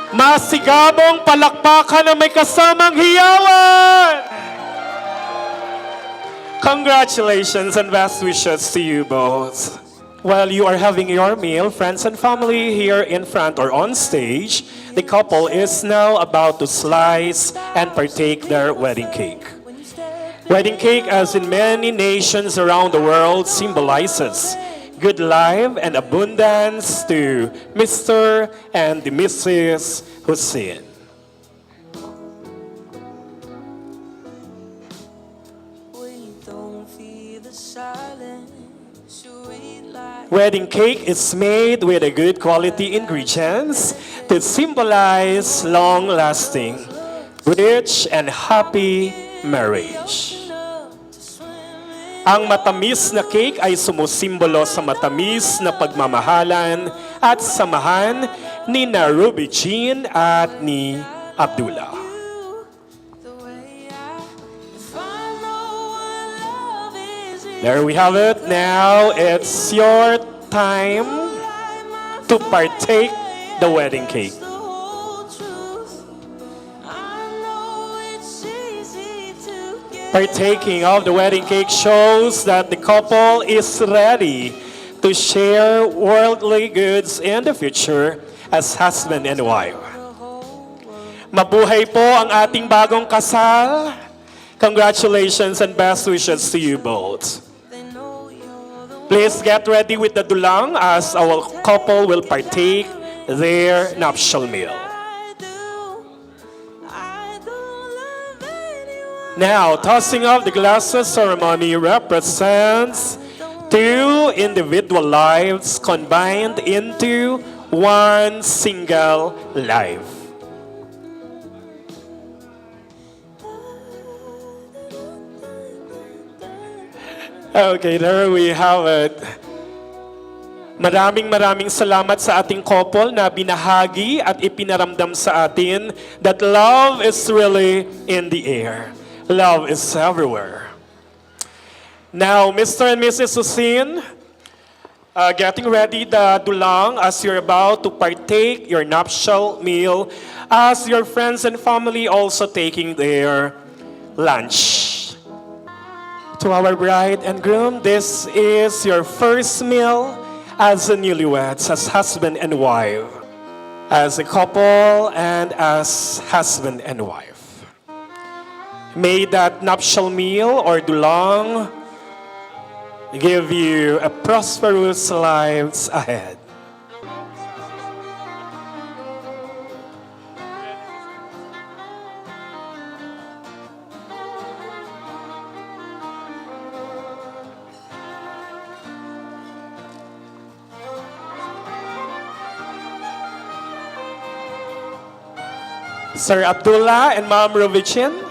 A: Masigabong palakpakan na may kasamang hiyawan! Congratulations and best wishes to you both. While you are having your meal, friends and family here in front or on stage, the couple is now about to slice and partake their wedding cake. Wedding cake, as in many nations around the world, symbolizes good life and abundance to Mr. and the Mrs. Hussein. Wedding cake is made with a good quality ingredients to symbolize long-lasting, rich and happy marriage. Ang matamis na cake ay sumusimbolo sa matamis na pagmamahalan at samahan ni na Ruby Jean at ni Abdullah. There we have it. Now it's your time to partake the wedding cake. Partaking of the wedding cake shows that the couple is ready to share worldly goods in the future as husband and wife. Mabuhay po ang ating bagong kasal. Congratulations and best wishes to you both. Please get ready with the dulang as our couple will partake their nuptial meal. Now, tossing of the glasses ceremony represents two individual lives combined into one single life. Okay, there we have it. Maraming salamat sa ating couple na binahagi at ipinaramdam sa atin that love is really in the air. Love is everywhere. Now, Mr. and Mrs. Hussein, getting ready the dulang as you're about to partake your nuptial meal, as your friends and family also taking their lunch. To our bride and groom, this is your first meal as a newlyweds, as husband and wife, as a couple and as husband and wife. May that nuptial meal or dulang give you a prosperous lives ahead. Sir Abdullah and Ma'am Rovichin,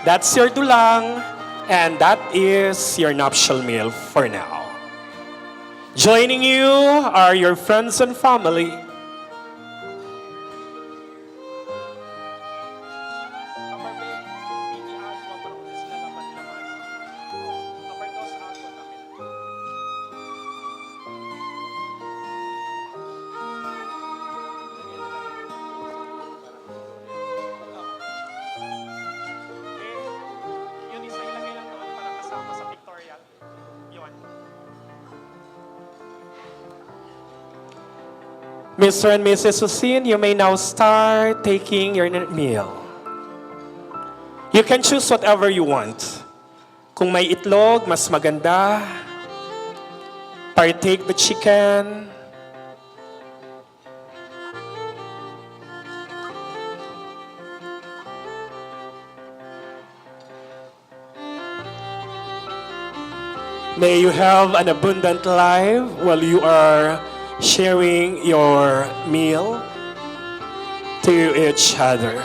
A: that's your dulang, and that is your nuptial meal for now. Joining you are your friends and family. Mr. and Mrs. Husin, you may now start taking your meal. You can choose whatever you want. Kung may itlog, mas maganda. Partake the chicken. May you have an abundant life while you are sharing your meal to each other.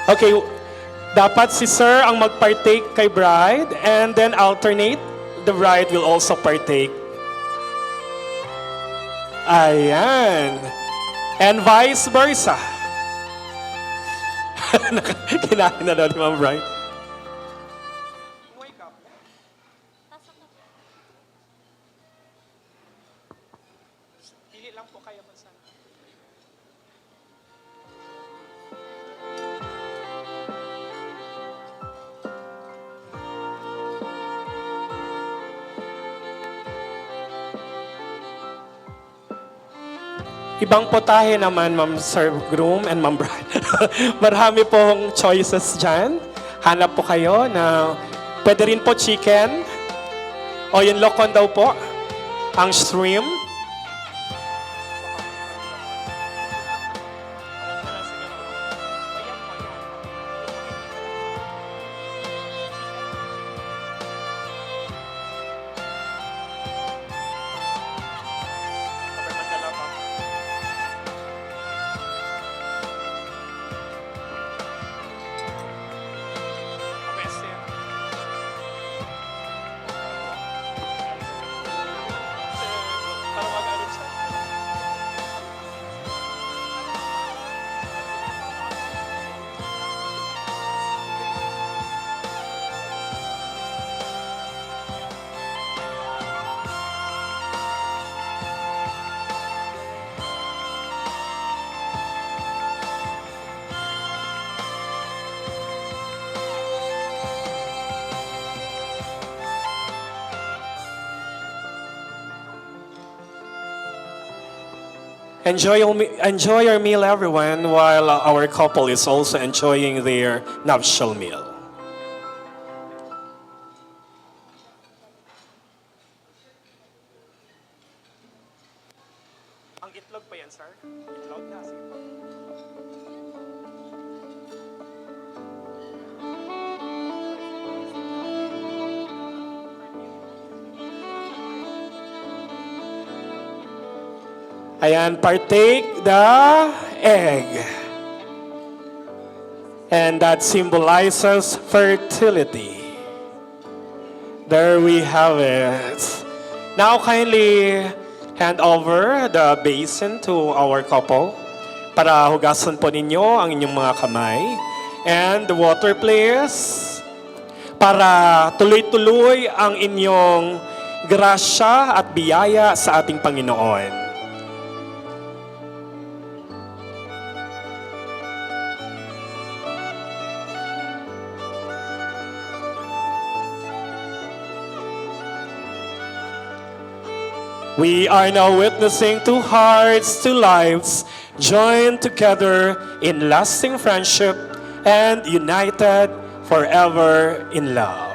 A: Okay, dapat si sir ang mag-partake kay bride and then alternate. The bride will also partake. Ayan. And vice versa. Kinain na daw ni Ma'am Bride. Pili lang po kayo basta. Ibang potahe naman, Ma'am Sir Groom and Ma'am Bride. Marami pong choices dyan. Hanap po kayo na pwede rin po chicken. O yung lokon daw po. Ang shrimp. Enjoy your meal, everyone, while our couple is also enjoying their nuptial meal. Ang itlog pa yan, sir? Itlog na, sige po. Ayan, partake the egg. And that symbolizes fertility. There we have it. Now kindly hand over the basin to our couple para hugasan po ninyo ang inyong mga kamay. And the water please. Para tuloy-tuloy ang inyong grasya at biyaya sa ating Panginoon. We are now witnessing two hearts, two lives, joined together in lasting friendship and united forever in love.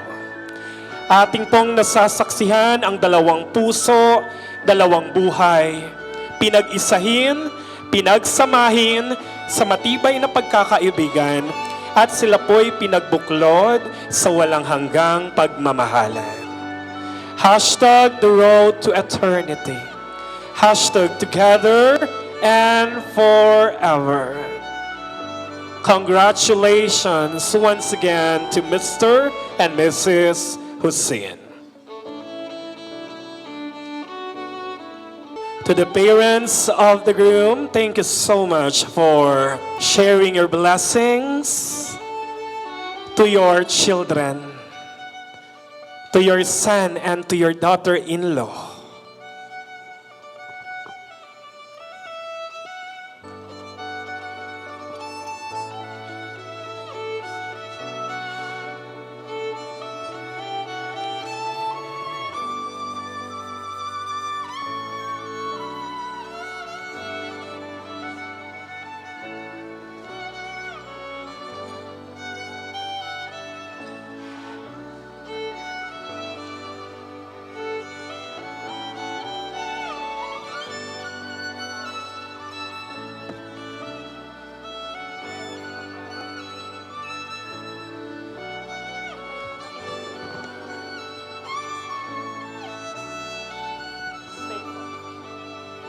A: Ating pong nasasaksihan ang dalawang puso, dalawang buhay, pinag-isahin, pinagsamahin sa matibay na pagkakaibigan at sila po'y pinagbuklod sa walang hanggang pagmamahalan. Hashtag the road to eternity. Hashtag together and forever. Congratulations once again to Mr. and Mrs. Husin. To the parents of the groom, thank you so much for sharing your blessings to your children, to your son and to your daughter-in-law.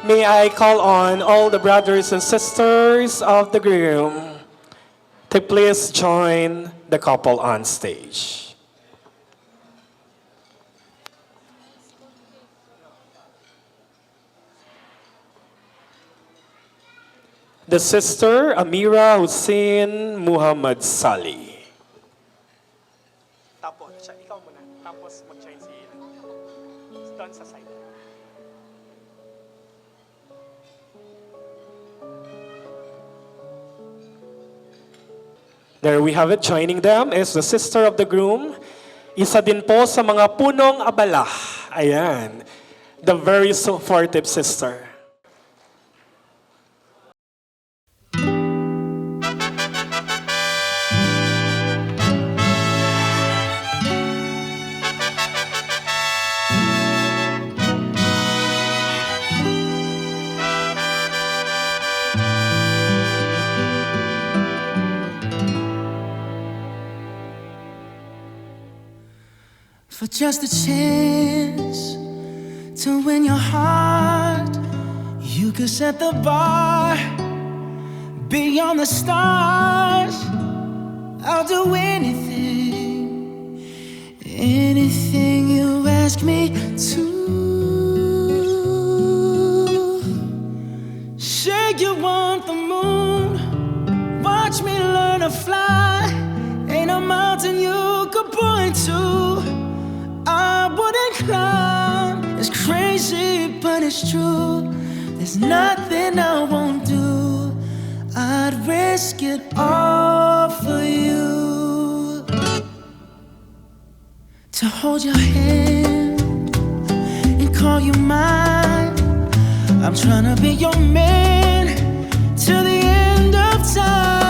A: May I call on all the brothers and sisters of the groom to please join the couple on stage. The sister Amira Hussein Muhammad Sali. Tapos, ikaw muna. Tapos mag-join si doon sa side. There we have it. Joining them is the sister of the groom. Isa din po sa mga punong abala. Ayan. The very supportive sister.
G: For just a chance to win your heart, you could set the bar beyond the stars. I'll do anything, anything you ask me to. Say you want the moon, watch me learn to fly. Ain't a mountain you could point to I wouldn't climb. It's crazy, but it's true. There's nothing I won't do. I'd risk it all for you. To hold your hand and call you mine. I'm trying to be your man till the end of time.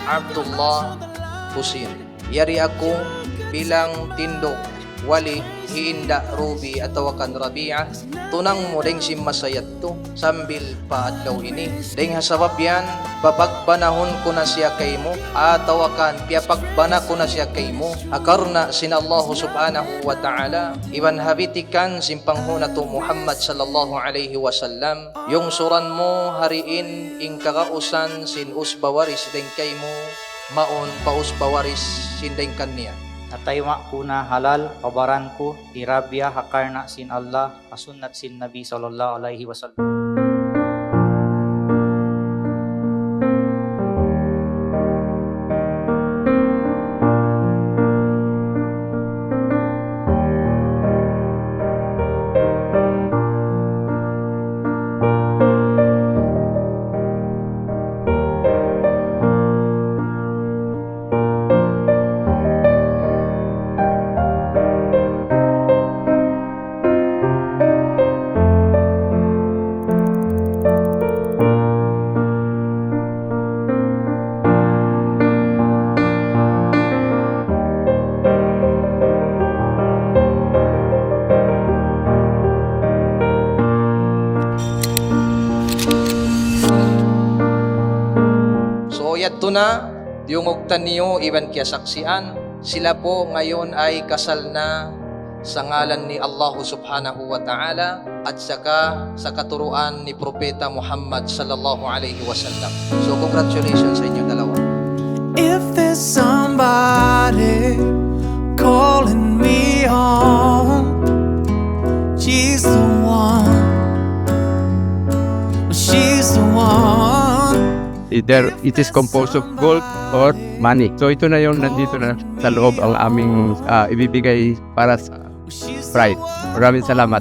B: Abdullah Husin. Yari ako bilang tindog, wali, hiinda, rubi, at tawakan Rabia. Tunang mo deng si masayat to, sambil pa adlaw ini. Deng hasabab yan, babagbanahon ko na siya kay mo, atawakan, piapagbana ko na siya kay mo. Akarna sin Allah subhanahu wa ta'ala, iban habitikan simpanghuna to Muhammad sallallahu alaihi wasallam. Yung suran mo hariin ing kakausan sin usbawaris deng kay mo, maon pausbawaris sin deng kanya.
D: Natayma kuna halal kabaran ko irabya hakarna sin Allah asunat sin Nabi sallallahu alaihi wasallam.
B: Ito na, yung ugtan niyo, iban kaya saksian, sila po ngayon ay kasal na sa ngalan ni Allah subhanahu wa ta'ala at saka sa katuruan ni Propeta Muhammad sallallahu alaihi wasallam. So congratulations sa inyo dalawa.
G: If there's somebody calling me home, she's the one. She's the one.
H: Either it is composed of gold or money. So ito na yung nandito na sa loob ang aming ibibigay para sa bride. Maraming salamat.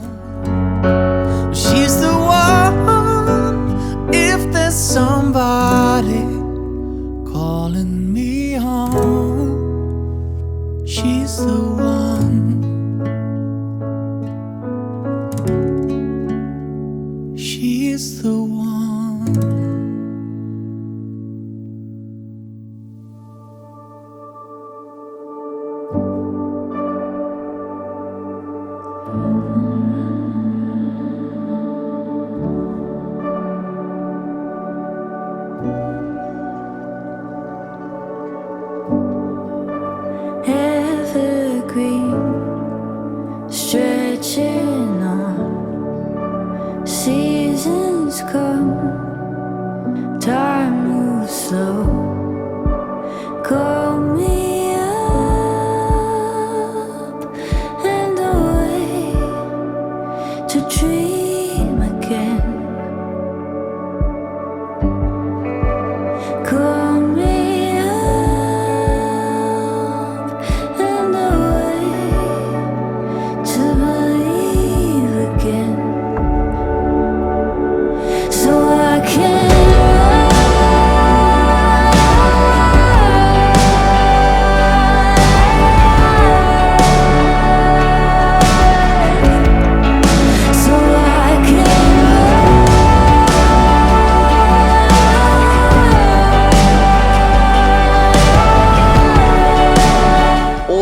G: She's the one. If there's somebody calling me home, she's the one. She's the one.
I: has come. Time moves slow. Call me up and away to dream again. Call me up and away to believe again. So I can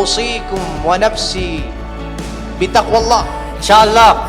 B: Usikum wa nafsi bitaqwallah.
D: Inshallah,